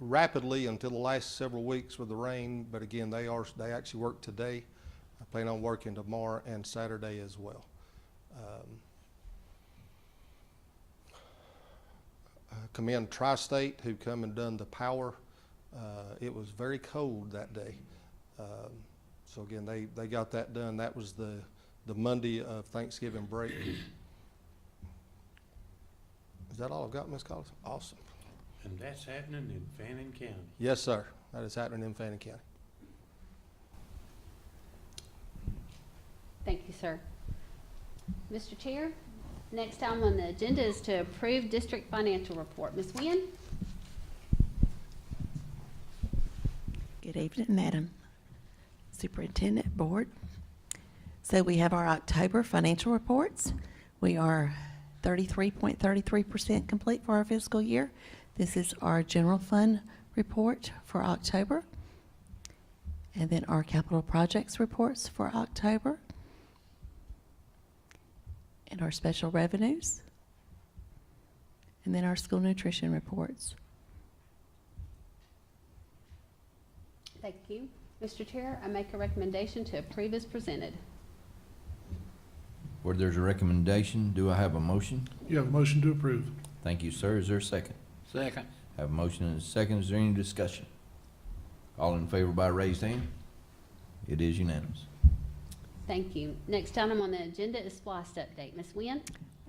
rapidly until the last several weeks with the rain, but again, they actually work today. I plan on working tomorrow and Saturday as well. commend Tri-State who come and done the power. It was very cold that day. So again, they got that done. That was the Monday of Thanksgiving break. Is that all I've got, Ms. Collins? Awesome. And that's happening in Fannin County. Yes, sir. That is happening in Fannin County. Thank you, sir. Mr. Chair, next item on the agenda is to approve district financial report. Ms. Wynn? Good evening, Madam Superintendent, Board. So we have our October financial reports. We are 33.33% complete for our fiscal year. This is our general fund report for October. And then our capital projects reports for October. And our special revenues. And then our school nutrition reports. Thank you. Mr. Chair, I make a recommendation to approve as presented. Where there's a recommendation, do I have a motion? You have a motion to approve. Thank you, sir. Is there a second? Second. Have a motion and a second. Is there any discussion? All in favor by raised hand? It is unanimous. Thank you. Next item on the agenda is SPLOST update. Ms. Wynn?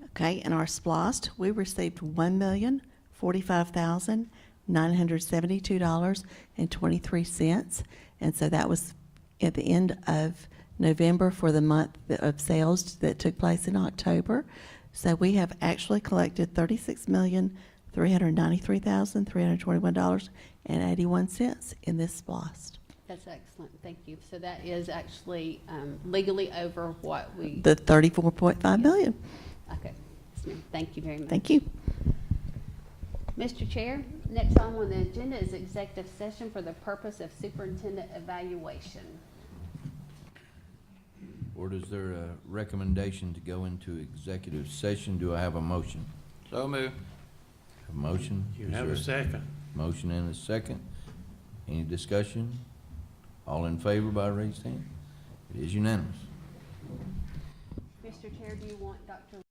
Okay, in our SPLOST, we received $1,045,972.23. And so that was at the end of November for the month of sales that took place in October. So we have actually collected $36,393,321.81 in this SPLOST. That's excellent. Thank you. So that is actually legally over what we... The $34.5 million. Okay. Yes, ma'am. Thank you very much. Thank you. Mr. Chair, next item on the agenda is executive session for the purpose of superintendent evaluation. Or is there a recommendation to go into executive session? Do I have a motion? So moved. Have a motion? You Is have a there second. Motion and a second. Any discussion? All in favor by raised hand? It is unanimous. Mr. Chair, do you want Dr.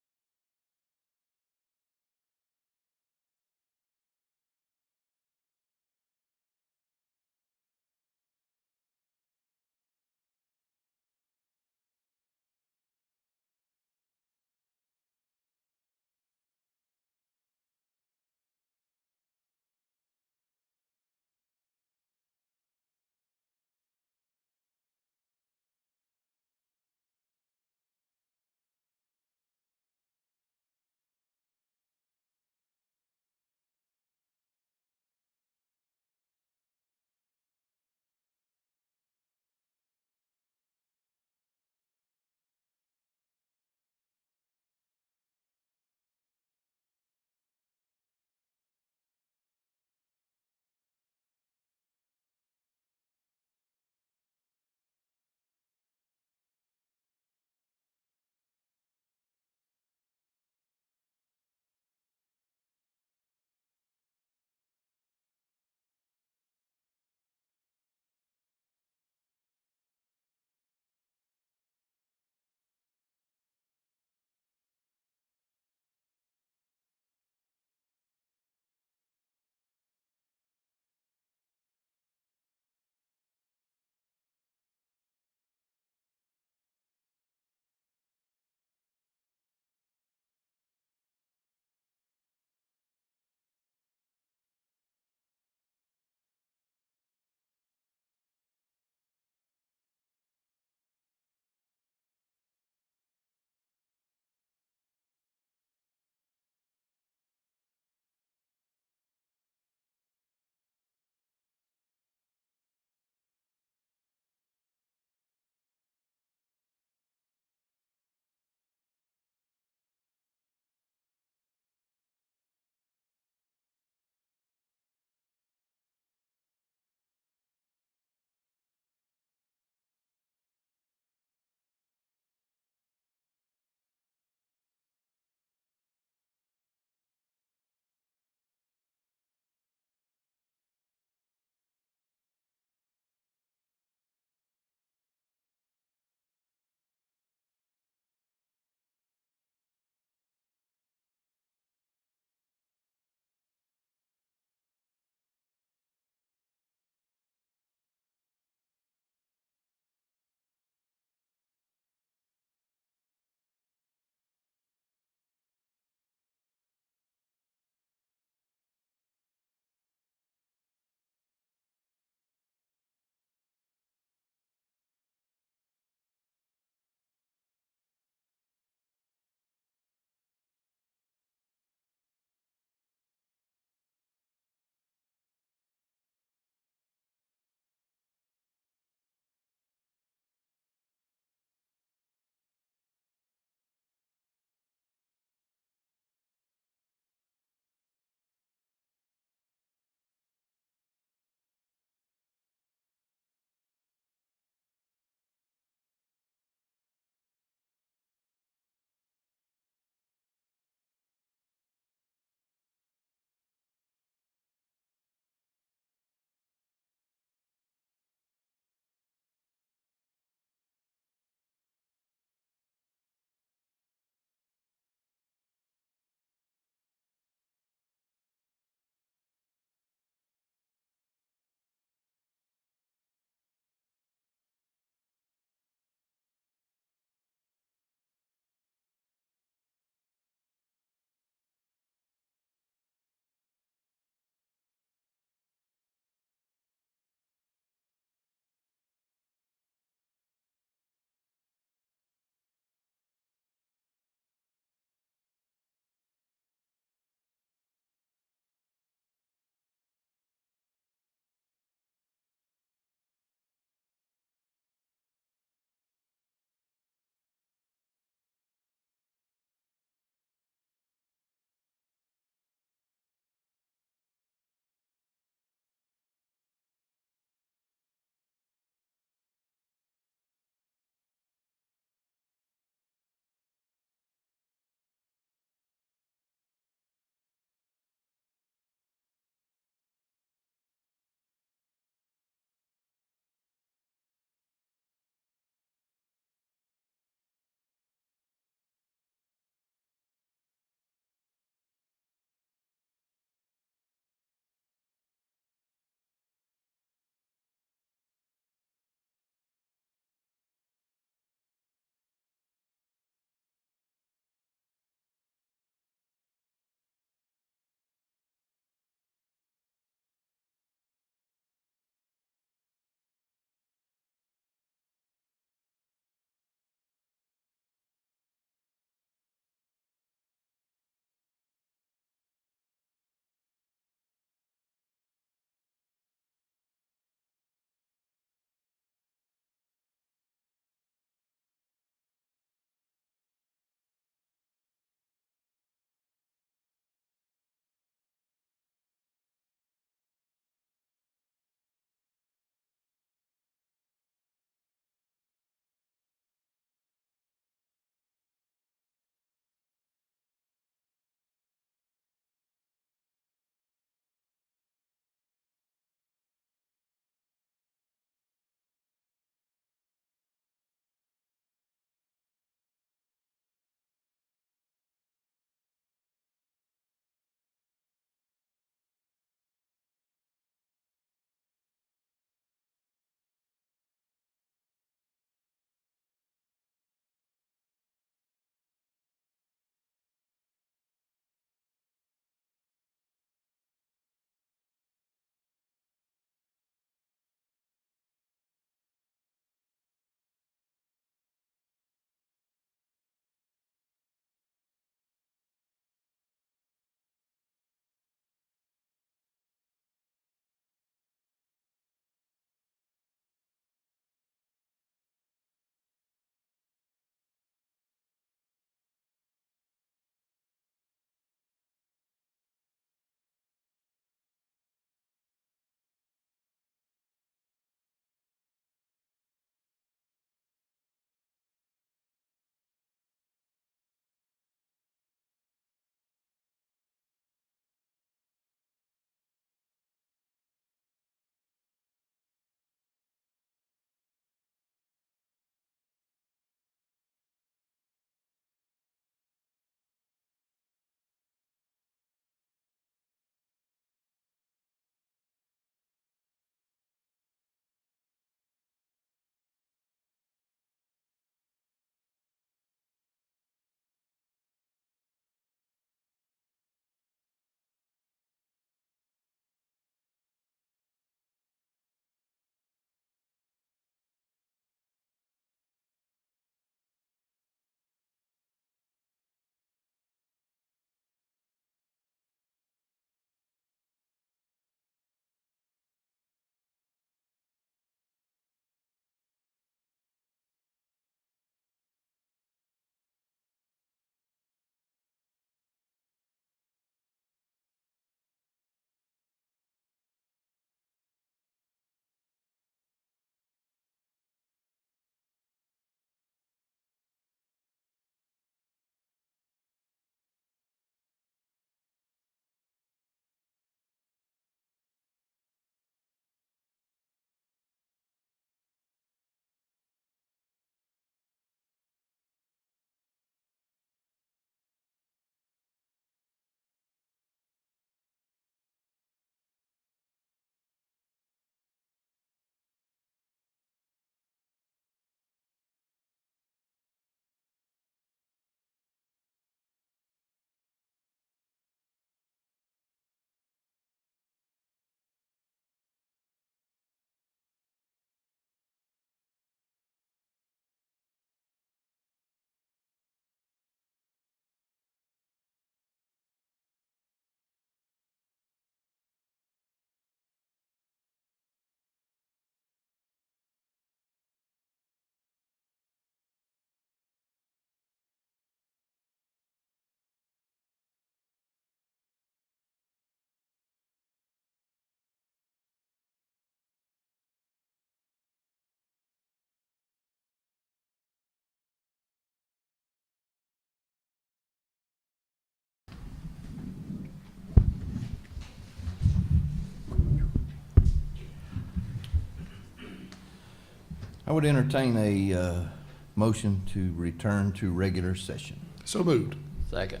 I would entertain a motion to return to regular session. So moved. Second.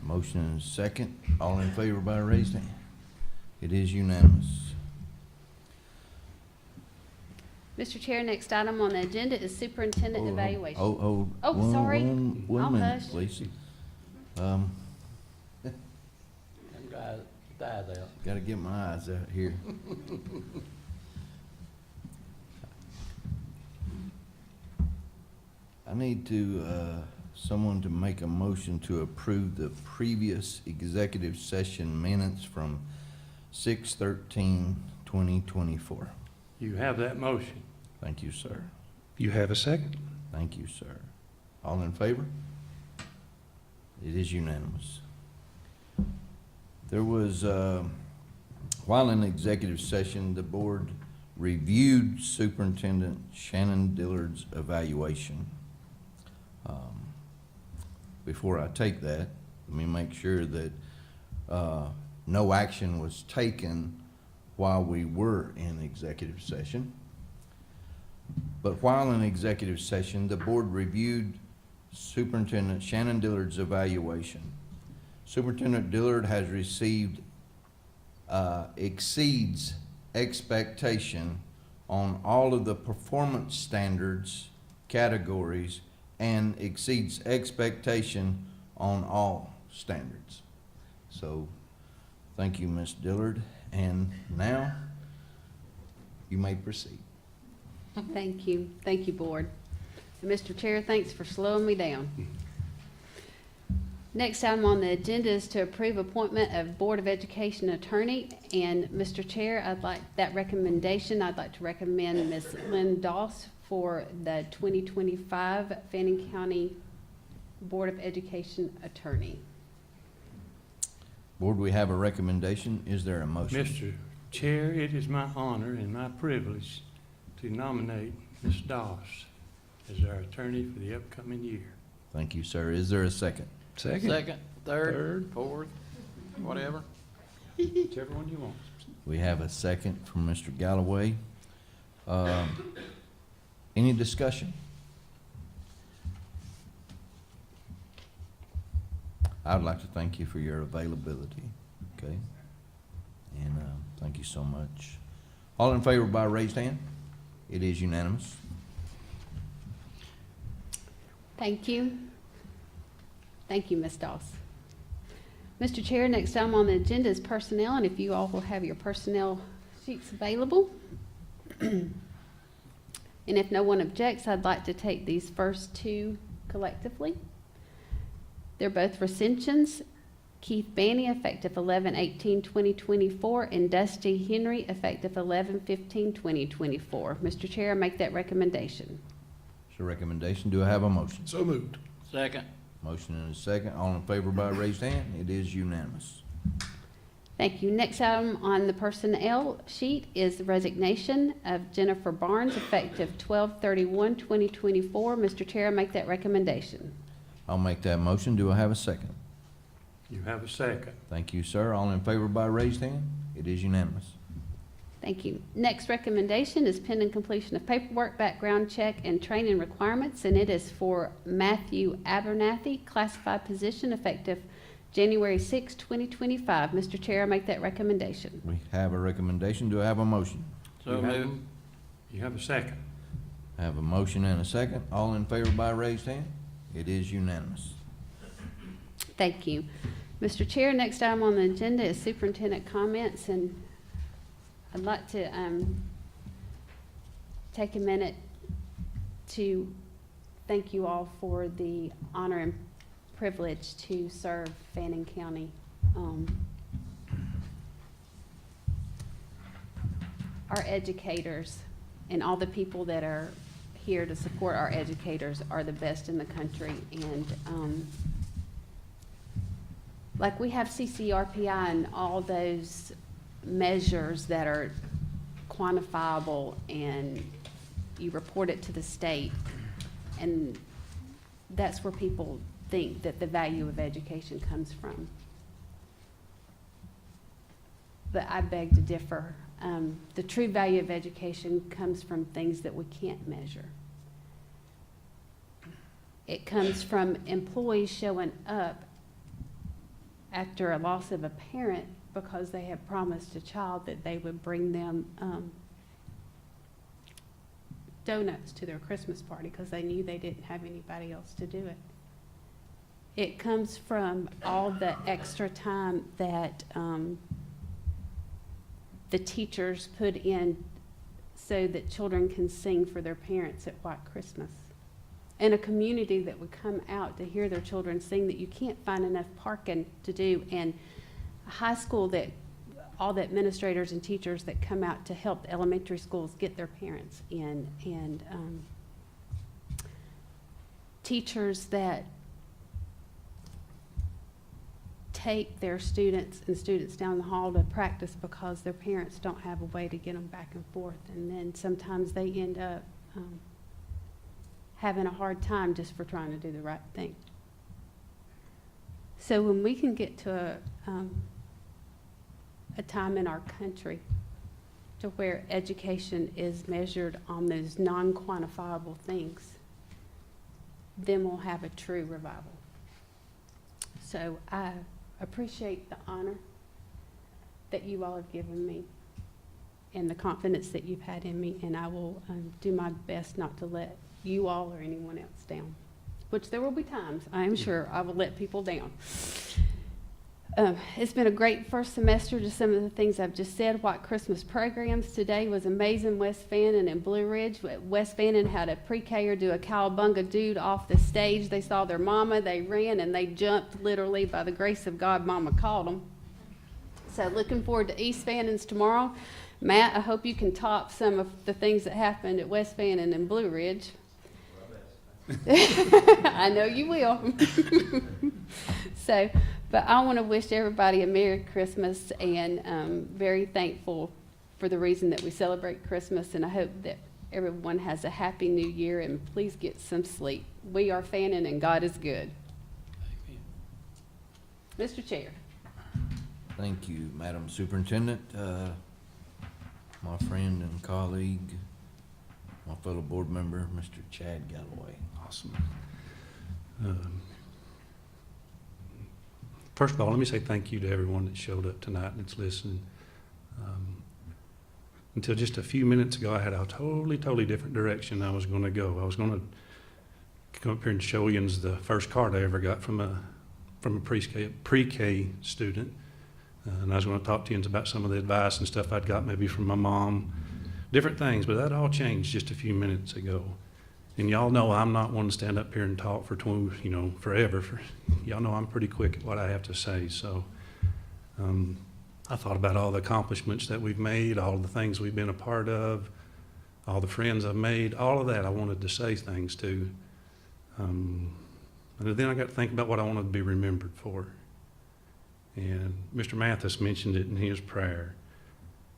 A motion and a second. All in favor by raised hand. It is unanimous. Mr. Chair, next item on the agenda is superintendent evaluation. Oh, Oh, sorry. one I'll minute, hush. please. Gotta get my eyes out here. I need someone to make a motion to approve the previous executive session minutes from 6/13/2024. You have that motion. Thank you, sir. You have a second? Thank you, sir. All in favor? It is unanimous. There was, while in executive session, the board reviewed Superintendent Shannon Dillard's evaluation. Before I take that, let me make sure that no action was taken while we were in executive session. But while in executive session, the board reviewed Superintendent Shannon Dillard's evaluation. Superintendent Dillard has received, exceeds expectation on all of the performance standards categories and exceeds expectation on all standards. So, thank you, Ms. Dillard. And now, you may proceed. Thank you. Thank you, Board. And Mr. Chair, thanks for slowing me down. Next item on the agenda is to approve appointment of Board of Education attorney. And Mr. Chair, I'd like to recommend Ms. Lynn Doss for the 2025 Fannin County Board of Education attorney. Board, we have a recommendation. Is there a motion? Mr. Chair, it is my honor and my privilege to nominate Ms. Doss as our attorney for the upcoming year. Thank you, sir. Is there a second? Second, third, fourth, whatever. Whichever one you want. We have a second from Mr. Galloway. Any discussion? I would like to thank you for your availability, okay? And thank you so much. All in favor by raised hand? It is unanimous. Thank you. Thank you, Ms. Doss. Mr. Chair, next item on the agenda is personnel, and if you all will have your personnel sheets available. And if no one objects, I'd like to take these first two collectively. They're both recensions. Keith Banney, effective 11/18/2024, and Dusty Henry, effective 11/15/2024. Mr. Chair, I make that recommendation. It's a recommendation. Do I have a motion? So moved. Second. Motion and a second. All in favor by raised hand? It is unanimous. Thank you. Next item on the personnel sheet is the resignation of Jennifer Barnes, effective 12/31/2024. Mr. Chair, I make that recommendation. I'll make that motion. Do I have a second? You have a second. Thank you, sir. All in favor by raised hand? It is unanimous. Thank you. Next recommendation is pending completion of paperwork, background check, and training requirements, and it is for Matthew Abernathy, classified position, effective January 6, 2025. Mr. Chair, I make that recommendation. We have a recommendation. Do I have a motion? So moved. You have a second. I have a motion and a second. All in favor by raised hand? It is unanimous. Thank you. Mr. Chair, next item on the agenda is superintendent comments, and I'd like to take a minute to thank you all for the honor and privilege to serve Fannin County. Our educators and all the people that are here to support our educators are the best in the country, and like we have CCRPI and all those measures that are quantifiable, and you report it to the state, and that's where people think that the value of education comes from. But I beg to differ. the true value of education comes from things that we can't measure. It comes from employees showing up after a loss of a parent because they have promised a child that they would bring them donuts to their Christmas party because they knew they didn't have anybody else to do it. It comes from all the extra time that the teachers put in so that children can sing for their parents at White Christmas. And a community that would come out to hear their children sing that you can't find enough parking to do, and a high school that all the administrators and teachers that come out to help the elementary schools get their parents in, and teachers that take their students and students down the hall to practice because their parents don't have a way to get them back and forth, and then sometimes they end up having a hard time just for trying to do the right thing. So when we can get to a time in our country to where education is measured on those non-quantifiable things, then we'll have a true revival. So I appreciate the honor that you all have given me and the confidence that you've had in me, and I will do my best not to let you all or anyone else down, which there will be times, I am sure, I will let people down. It's been a great first semester. Just some of the things I've just said. White Christmas programs today was amazing. West Fannin and Blue Ridge. West Fannin had a pre-K-er do a cowabunga dude off the stage. They saw their mama, they ran, and they jumped literally. By the grace of God, mama caught them. So looking forward to East Fannin's tomorrow. Matt, I hope you can top some of the things that happened at West Fannin and Blue Ridge. I know you will. So, but I want to wish everybody a Merry Christmas, and very thankful for the reason that we celebrate Christmas, and I hope that everyone has a happy new year, and please get some sleep. We are Fannin, and God is good. Amen. Mr. Chair. Thank you, Madam Superintendent. My friend and colleague, my fellow board member, Mr. Chad Galloway. Awesome. First of all, let me say thank you to everyone that showed up tonight and that's listening. Until just a few minutes ago, I had a totally different direction I was going to go. I was going to come up here and show you the first card I ever got from a pre-K student. And I was going to talk to you about some of the advice and stuff I'd got maybe from my mom, different things, but that all changed just a few minutes ago. And y'all know I'm not one to stand up here and talk for forever. Y'all know I'm pretty quick at what I have to say. So I thought about all the accomplishments that we've made, all the things we've been a part of, all the friends I've made, all of that I wanted to say things to. And then I got to think about what I wanted to be remembered for. And Mr. Mathis mentioned it in his prayer.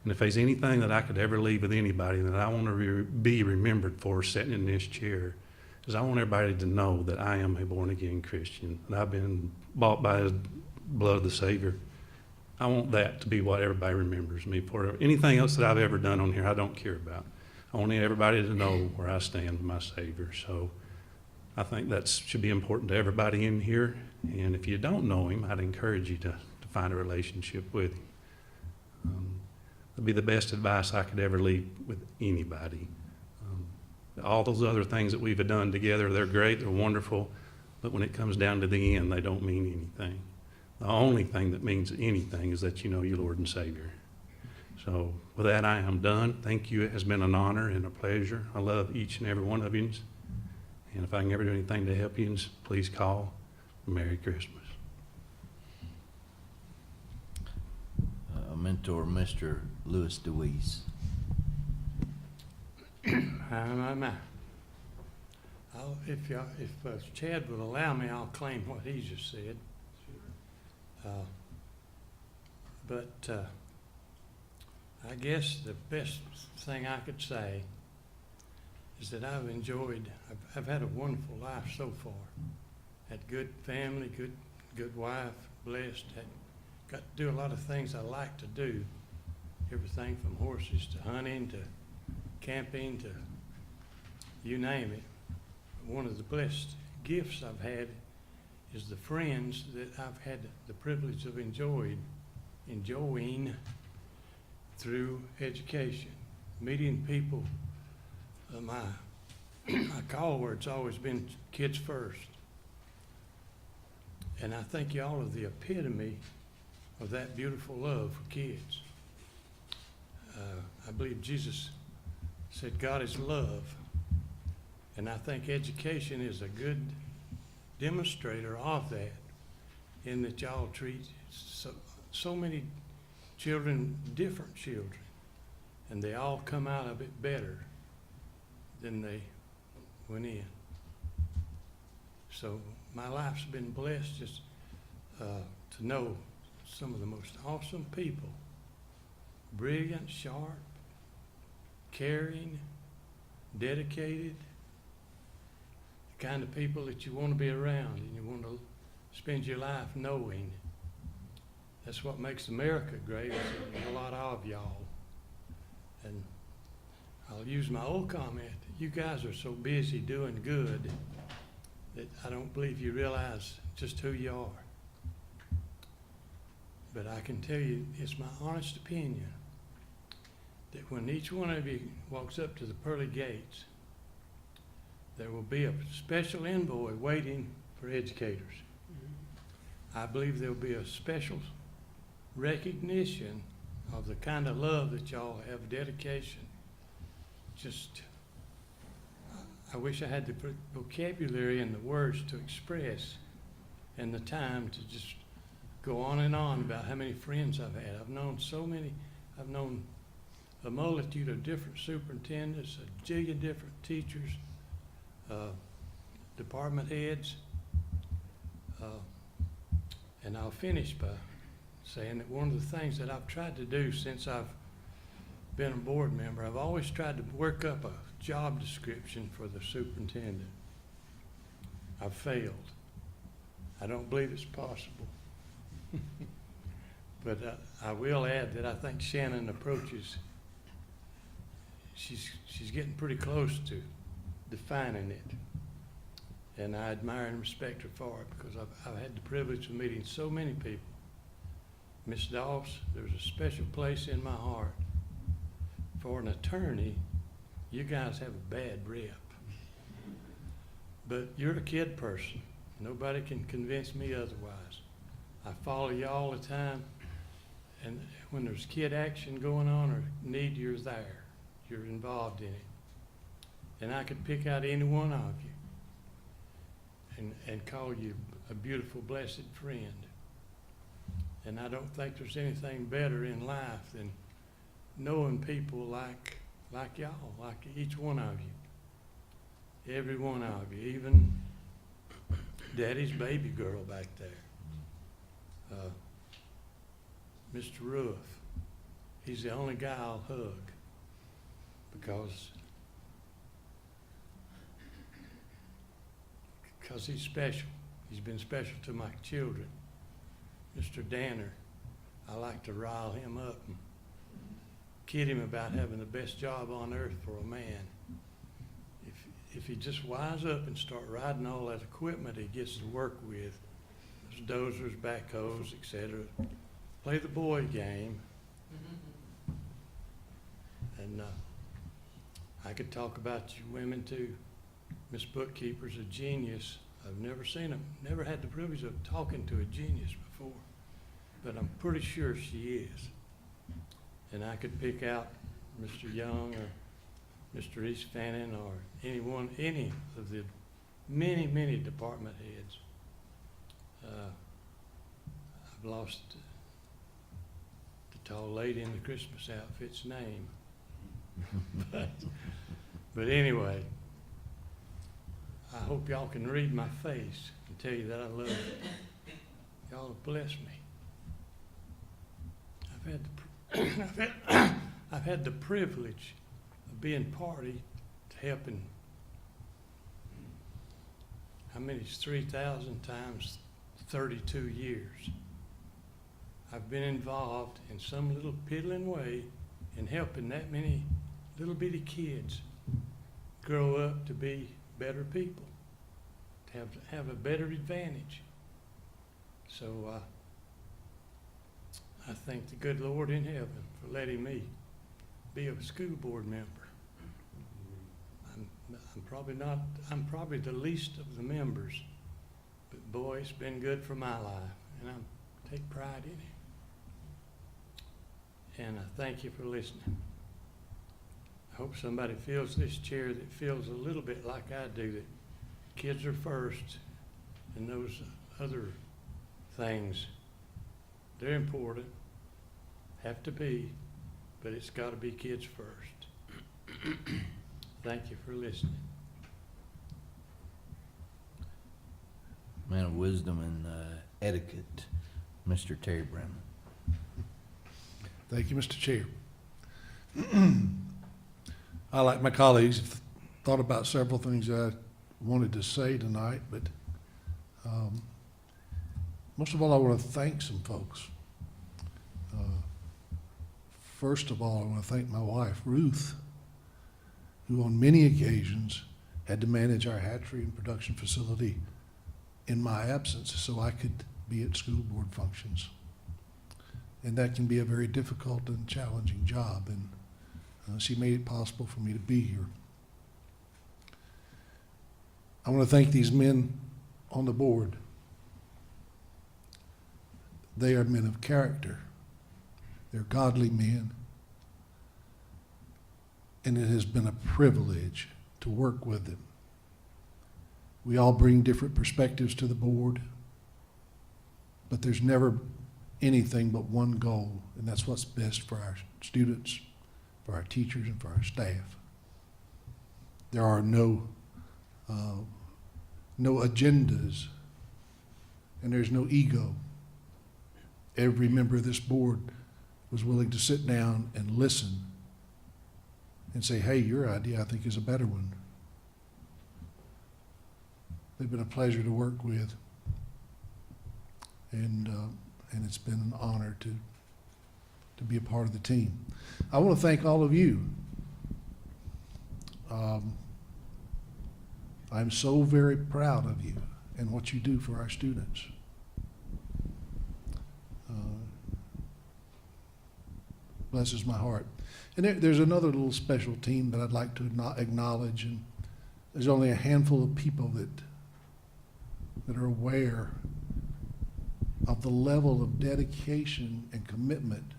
And if there's anything that I could ever leave with anybody that I want to be remembered for sitting in this chair, is I want everybody to know that I am a born-again Christian, and I've been bought by the blood of the Savior. I want that to be what everybody remembers me for. Anything else that I've ever done on here, I don't care about. I want everybody to know where I stand with my Savior. So I think that should be important to everybody in here. And if you don't know him, I'd encourage you to find a relationship with him. That'd be the best advice I could ever leave with anybody. All those other things that we've done together, they're great, they're wonderful, but when it comes down to the end, they don't mean anything. The only thing that means anything is that you know your Lord and Savior. So with that, I am done. Thank you. It has been an honor and a pleasure. I love each and every one of you. And if I can ever do anything to help you, please call. Merry Christmas. Mentor, Mr. Louis DeWeese. If Chad would allow me, I'll claim what he just said. But I guess the best thing I could say is that I've had a wonderful life so far. Had good family, good wife, blessed, got to do a lot of things I like to do. everything from horses to hunting to camping to you name it. One of the blessed gifts I've had is the friends that I've had the privilege of enjoying through education, meeting people. My call word's always been kids first. And I think y'all are the epitome of that beautiful love for kids. I believe Jesus said God is love. And I think education is a good demonstrator of that, in that y'all treat so many children, different children, and they all come out of it better than they went in. So my life's been blessed just to know some of the most awesome people, brilliant, sharp, caring, dedicated, the kind of people that you want to be around and you want to spend your life knowing. That's what makes America great. There's a lot of y'all. And I'll use my old comment. You guys are so busy doing good that I don't believe you realize just who you are. But I can tell you, it's my honest opinion that when each one of you walks up to the pearly gates, there will be a special envoy waiting for educators. I believe there will be a special recognition of the kind of love that y'all have, dedication. Just, I wish I had the vocabulary and the words to express and the time to just go on and on about how many friends I've had. I've known so many. I've known a multitude of different superintendents, a jillion different teachers, department heads. And I'll finish by saying that one of the things that I've tried to do since I've been a board member, I've always tried to work up a job description for the superintendent. I've failed. I don't believe it's possible. But I will add that I think Shannon approaches, she's getting pretty close to defining it. And I admire and respect her for it, because I've had the privilege of meeting so many people. Miss Doss, there's a special place in my heart. For an attorney, you guys have a bad rep. But you're a kid person. Nobody can convince me otherwise. I follow you all the time, and when there's kid action going on or need, you're there. You're involved in it. And I could pick out any one of you and call you a beautiful, blessed friend. And I don't think there's anything better in life than knowing people like y'all, like each one of you. Every one of you, even Daddy's baby girl back there. Mr. Roof, he's the only guy I'll hug because he's special. He's been special to my children. Mr. Danner, I like to rile him up and kid him about having the best job on earth for a man. If he just wise up and start riding all that equipment he gets to work with, those dozers, backhoes, etc., play the boy game. And I could talk about you women too. Miss Bookkeeper's a genius. I've never seen him, never had the privilege of talking to a genius before, but I'm pretty sure she is. And I could pick out Mr. Young or Mr. East Fannin or any of the many, many department heads. I've lost the tall lady in the Christmas outfit's name. But anyway, I hope y'all can read my face and tell you that I love you. Y'all have blessed me. I've had the privilege of being party to helping. How many is 3,000 times 32 years? I've been involved in some little piddling way in helping that many little bitty kids grow up to be better people, to have a better advantage. So I thank the good Lord in heaven for letting me be a school board member. I'm probably the least of the members, but boy, it's been good for my life, and I take pride in it. And I thank you for listening. I hope somebody fills this chair that feels a little bit like I do, that kids are first, and those other things, they're important, have to be, but it's got to be kids first. Thank you for listening. Man of wisdom and etiquette, Mr. Terry Brown. Thank you, Mr. Chair. I, like my colleagues, have thought about several things I wanted to say tonight, but most of all, I want to thank some folks. First of all, I want to thank my wife, Ruth, who on many occasions had to manage our hatchery and production facility in my absence so I could be at school board functions. And that can be a very difficult and challenging job, and she made it possible for me to be here. I want to thank these men on the board. They are men of character. They're godly men. And it has been a privilege to work with them. We all bring different perspectives to the board, but there's never anything but one goal, and that's what's best for our students, for our teachers, and for our staff. There are no agendas, and there's no ego. Every member of this board was willing to sit down and listen and say, hey, your idea I think is a better one. They've been a pleasure to work with, and it's been an honor to be a part of the team. I want to thank all of you. I'm so very proud of you and what you do for our students. Blesses my heart. And there's another little special team that I'd like to acknowledge, and there's only a handful of people that are aware of the level of dedication and commitment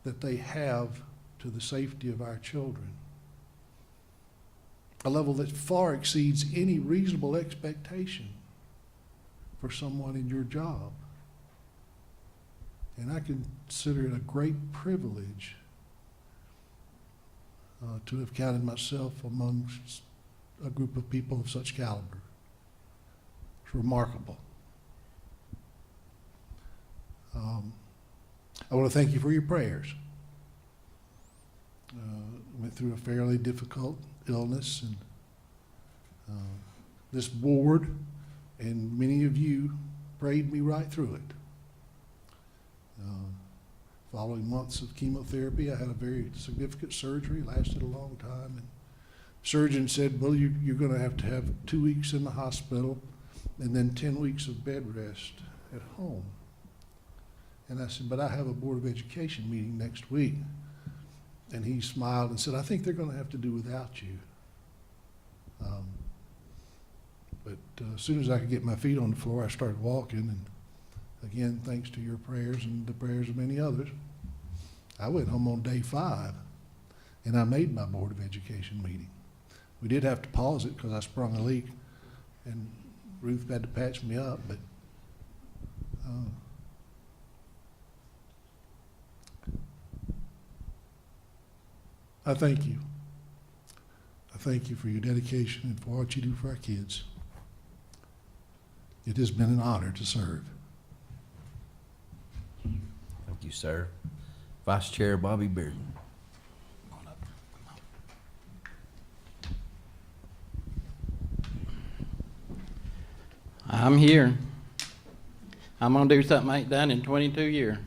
that they have to the safety of our children. A level that far exceeds any reasonable expectation for someone in your job. And I consider it a great privilege to have counted myself amongst a group of people of such caliber. It's remarkable. I want to thank you for your prayers. Went through a fairly difficult illness, and this board and many of you prayed me right through it. Following months of chemotherapy, I had a very significant surgery, lasted a long time, and the surgeon said, well, you're going to have 2 weeks in the hospital and then 10 weeks of bed rest at home. And I said, but I have a Board of Education meeting next week. And he smiled and said, I think they're going to have to do without you. But as soon as I could get my feet on the floor, I started walking. And again, thanks to your prayers and the prayers of many others, I went home on day 5, and I made my Board of Education meeting. We did have to pause it because I sprung a leak, and Ruth had to patch me up, but I thank you. I thank you for your dedication and for what you do for our kids. It has been an honor to serve. Thank you, sir. Vice Chair Bobby Bearden. I'm here. I'm gonna do something I ain't done in 22 years.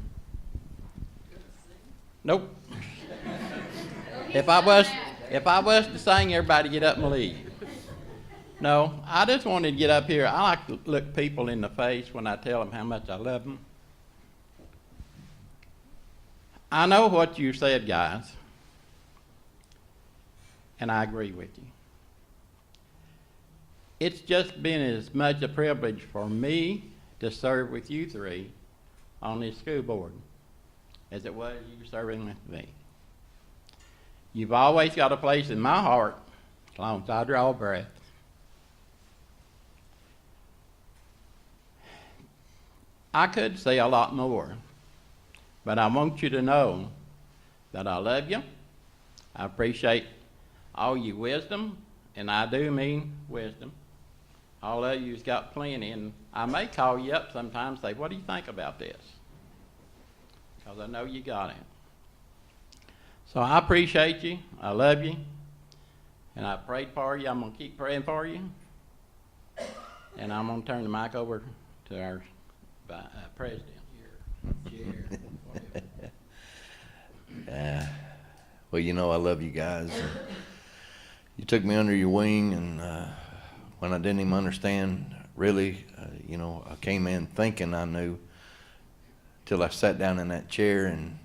Nope. If I was to sing, everybody get up and leave. No, I just wanted to get up here. I like to look people in the face when I tell them how much I love them. I know what you said, guys, and I agree with you. It's just been as much a privilege for me to serve with you three on this school board as it was you serving with me. You've always got a place in my heart as long as I draw a breath. I could say a lot more, but I want you to know that I love you. I appreciate all your wisdom, and I do mean wisdom. All of you's got plenty, and I may call you up sometimes and say, what do you think about this? Because I know you got it. So I appreciate you. I love you. And I prayed for you. I'm going to keep praying for you. And I'm going to turn the mic over to our president here. Well, you know I love you guys. You took me under your wing, and when I didn't even understand, really, I came in thinking I knew till I sat down in that chair and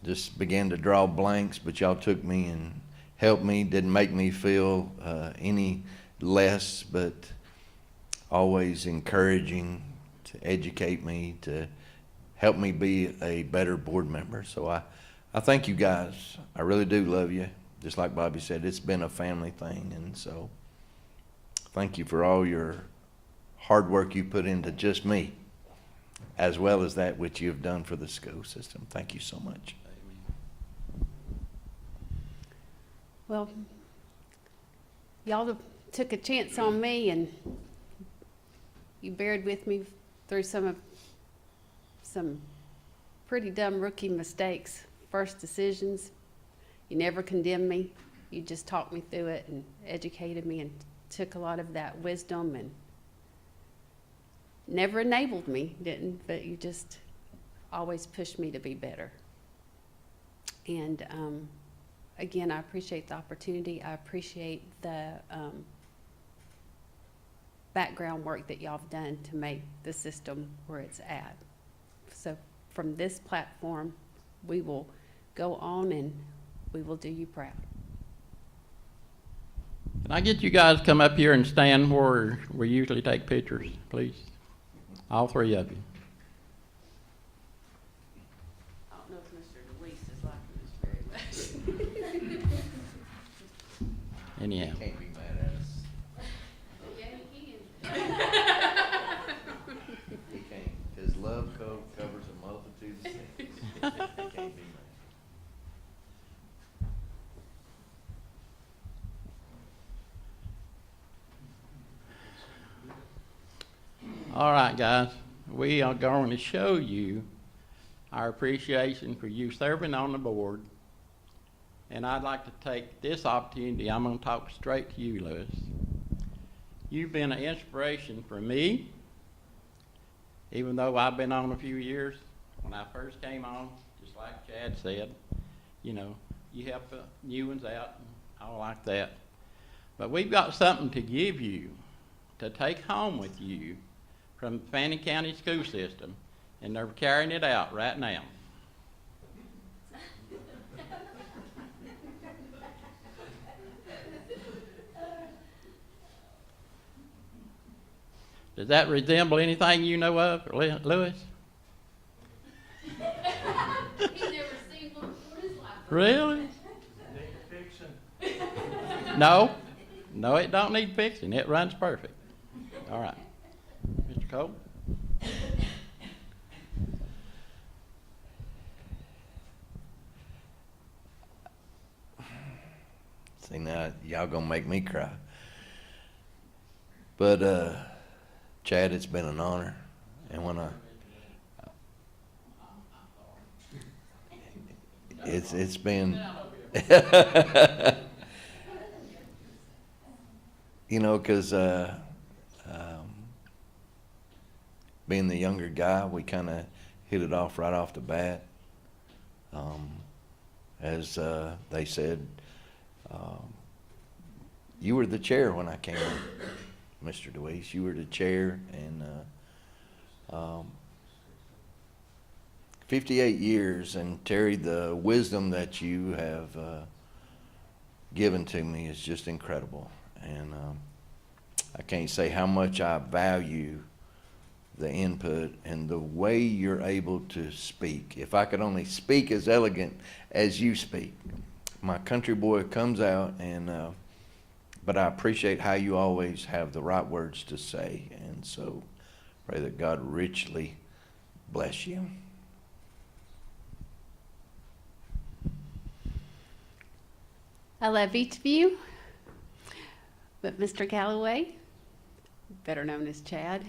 just began to draw blanks, but y'all took me and helped me, didn't make me feel any less, but always encouraging to educate me, to help me be a better board member. So I thank you guys. I really do love you. Just like Bobby said, it's been a family thing, and so thank you for all your hard work you put into just me, as well as that which you have done for the school system. Thank you so much. Well, y'all took a chance on me, and you bared with me through some pretty dumb rookie mistakes, first decisions. You never condemned me. You just talked me through it and educated me and took a lot of that wisdom and never enabled me, didn't, but you just always pushed me to be better. And again, I appreciate the opportunity. I appreciate the background work that y'all have done to make the system where it's at. So from this platform, we will go on and we will do you proud. Can I get you guys to come up here and stand where we usually take pictures, please? All three of you. I don't know if Mr. Deweese is liking this very much. Anyhow. Can't be mad at us. Yeah, he can. He can't. His love covers a multitude of sins. He can't be mad. All right, guys. We are going to show you our appreciation for you serving on the board. And I'd like to take this opportunity. I'm going to talk straight to you, Lewis. You've been an inspiration for me, even though I've been on a few years. When I first came on, just like Chad said, you help the new ones out and all like that. But we've got something to give you, to take home with you from the Fannin County school system, and they're carrying it out right now. Does that resemble anything you know of, Lewis? He's never seen one before in his life. Really? No, it don't need fixing. It runs perfect. All right. Mr. Cole? See, now y'all gonna make me cry. But Chad, it's been an honor, and when it's been because being the younger guy, we kind of hit it off right off the bat. as they said, you were the chair when I came in, Mr. DeWeese. You were the chair, and 58 years, and Terry, the wisdom that you have given to me is just incredible. And I can't say how much I value the input and the way you're able to speak. If I could only speak as elegant as you speak. My country boy comes out, and but I appreciate how you always have the right words to say, and so pray that God richly bless you. I love each of you, but Mr. Galloway, better known as Chad,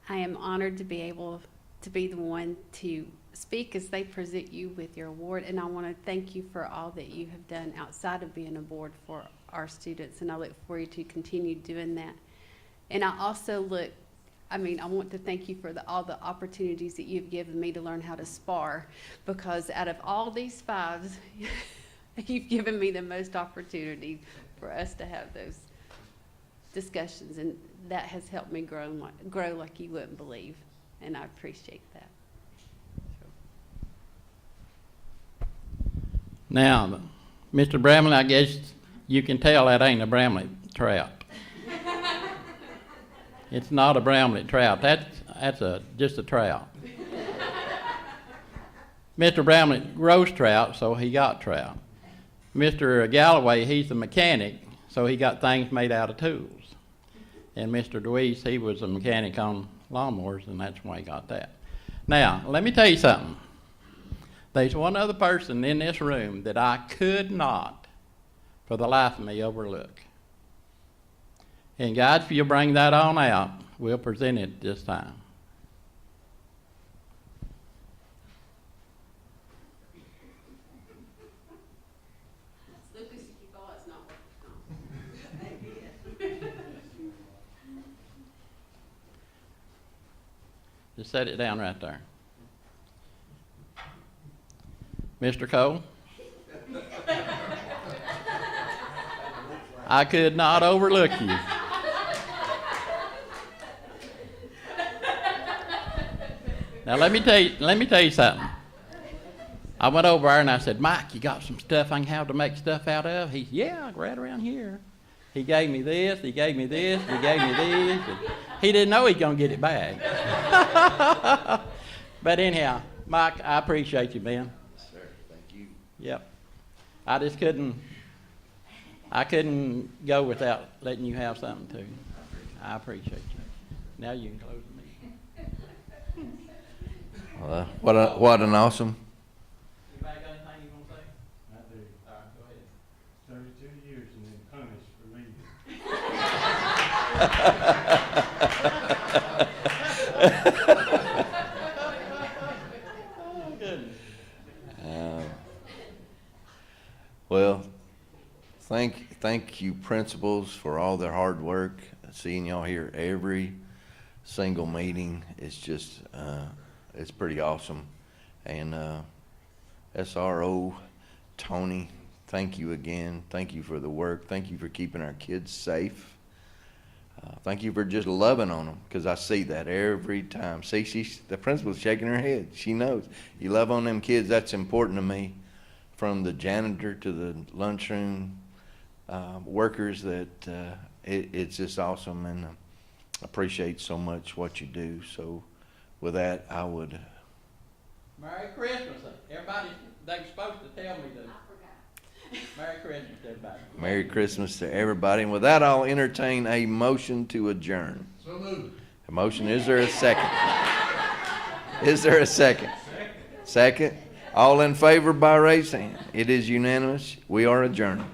I am honored to be able to be the one to speak as they present you with your award, and I want to thank you for all that you have done outside of being a board for our students, and I look forward to continue doing that. And I also I want to thank you for all the opportunities that you've given me to learn how to spar, because out of all these fives, you've given me the most opportunity for us to have those discussions, and that has helped me grow like you wouldn't believe, and I appreciate that. Now, Mr. Bramlett, I guess you can tell that ain't a Bramlett trout. It's not a Bramlett trout. That's just a trout. Mr. Bramlett grows trout, so he got trout. Mr. Galloway, he's the mechanic, so he got things made out of tools. And Mr. DeWeese, he was a mechanic on lawnmowers, and that's why he got that. Now, let me tell you something. There's one other person in this room that I could not, for the life of me, overlook. And guys, if you'll bring that on out, we'll present it this time. Lucas, if you thought it's not working. Just set it down right there. Mr. Cole? I could not overlook you. Now let me tell you something. I went over there and I said, Mike, you got some stuff I can have to make stuff out of? He said, yeah, right around here. He gave me this, he gave me this, he gave me this. And he didn't know he was going to get it back. But anyhow, Mike, I appreciate you, man. Yes, sir. Thank you. Yep. I just couldn't go without letting you have something too. I appreciate you. Now you can close the meeting. What an awesome. Anybody got anything you want to say? I do. All right, go ahead. 32 years and then punished for leaving. Oh, goodness. Well, thank you principals for all their hard work. Seeing y'all here every single meeting is just it's pretty awesome. And SRO Tony, thank you again. Thank you for the work. Thank you for keeping our kids safe. Thank you for just loving on them, because I see that every time. See, the principal's shaking her head. She knows. You love on them kids. That's important to me. From the janitor to the lunchroom workers, that it's just awesome, and appreciate so much what you do. So with that, I would... Merry Christmas. Everybody, they were supposed to tell me to. Merry Christmas, everybody. Merry Christmas to everybody. And with that, I'll entertain a motion to adjourn. So moved. A motion. Is there a second? Is there a second? Second. All in favor by raised hand. It is unanimous. We are adjourned.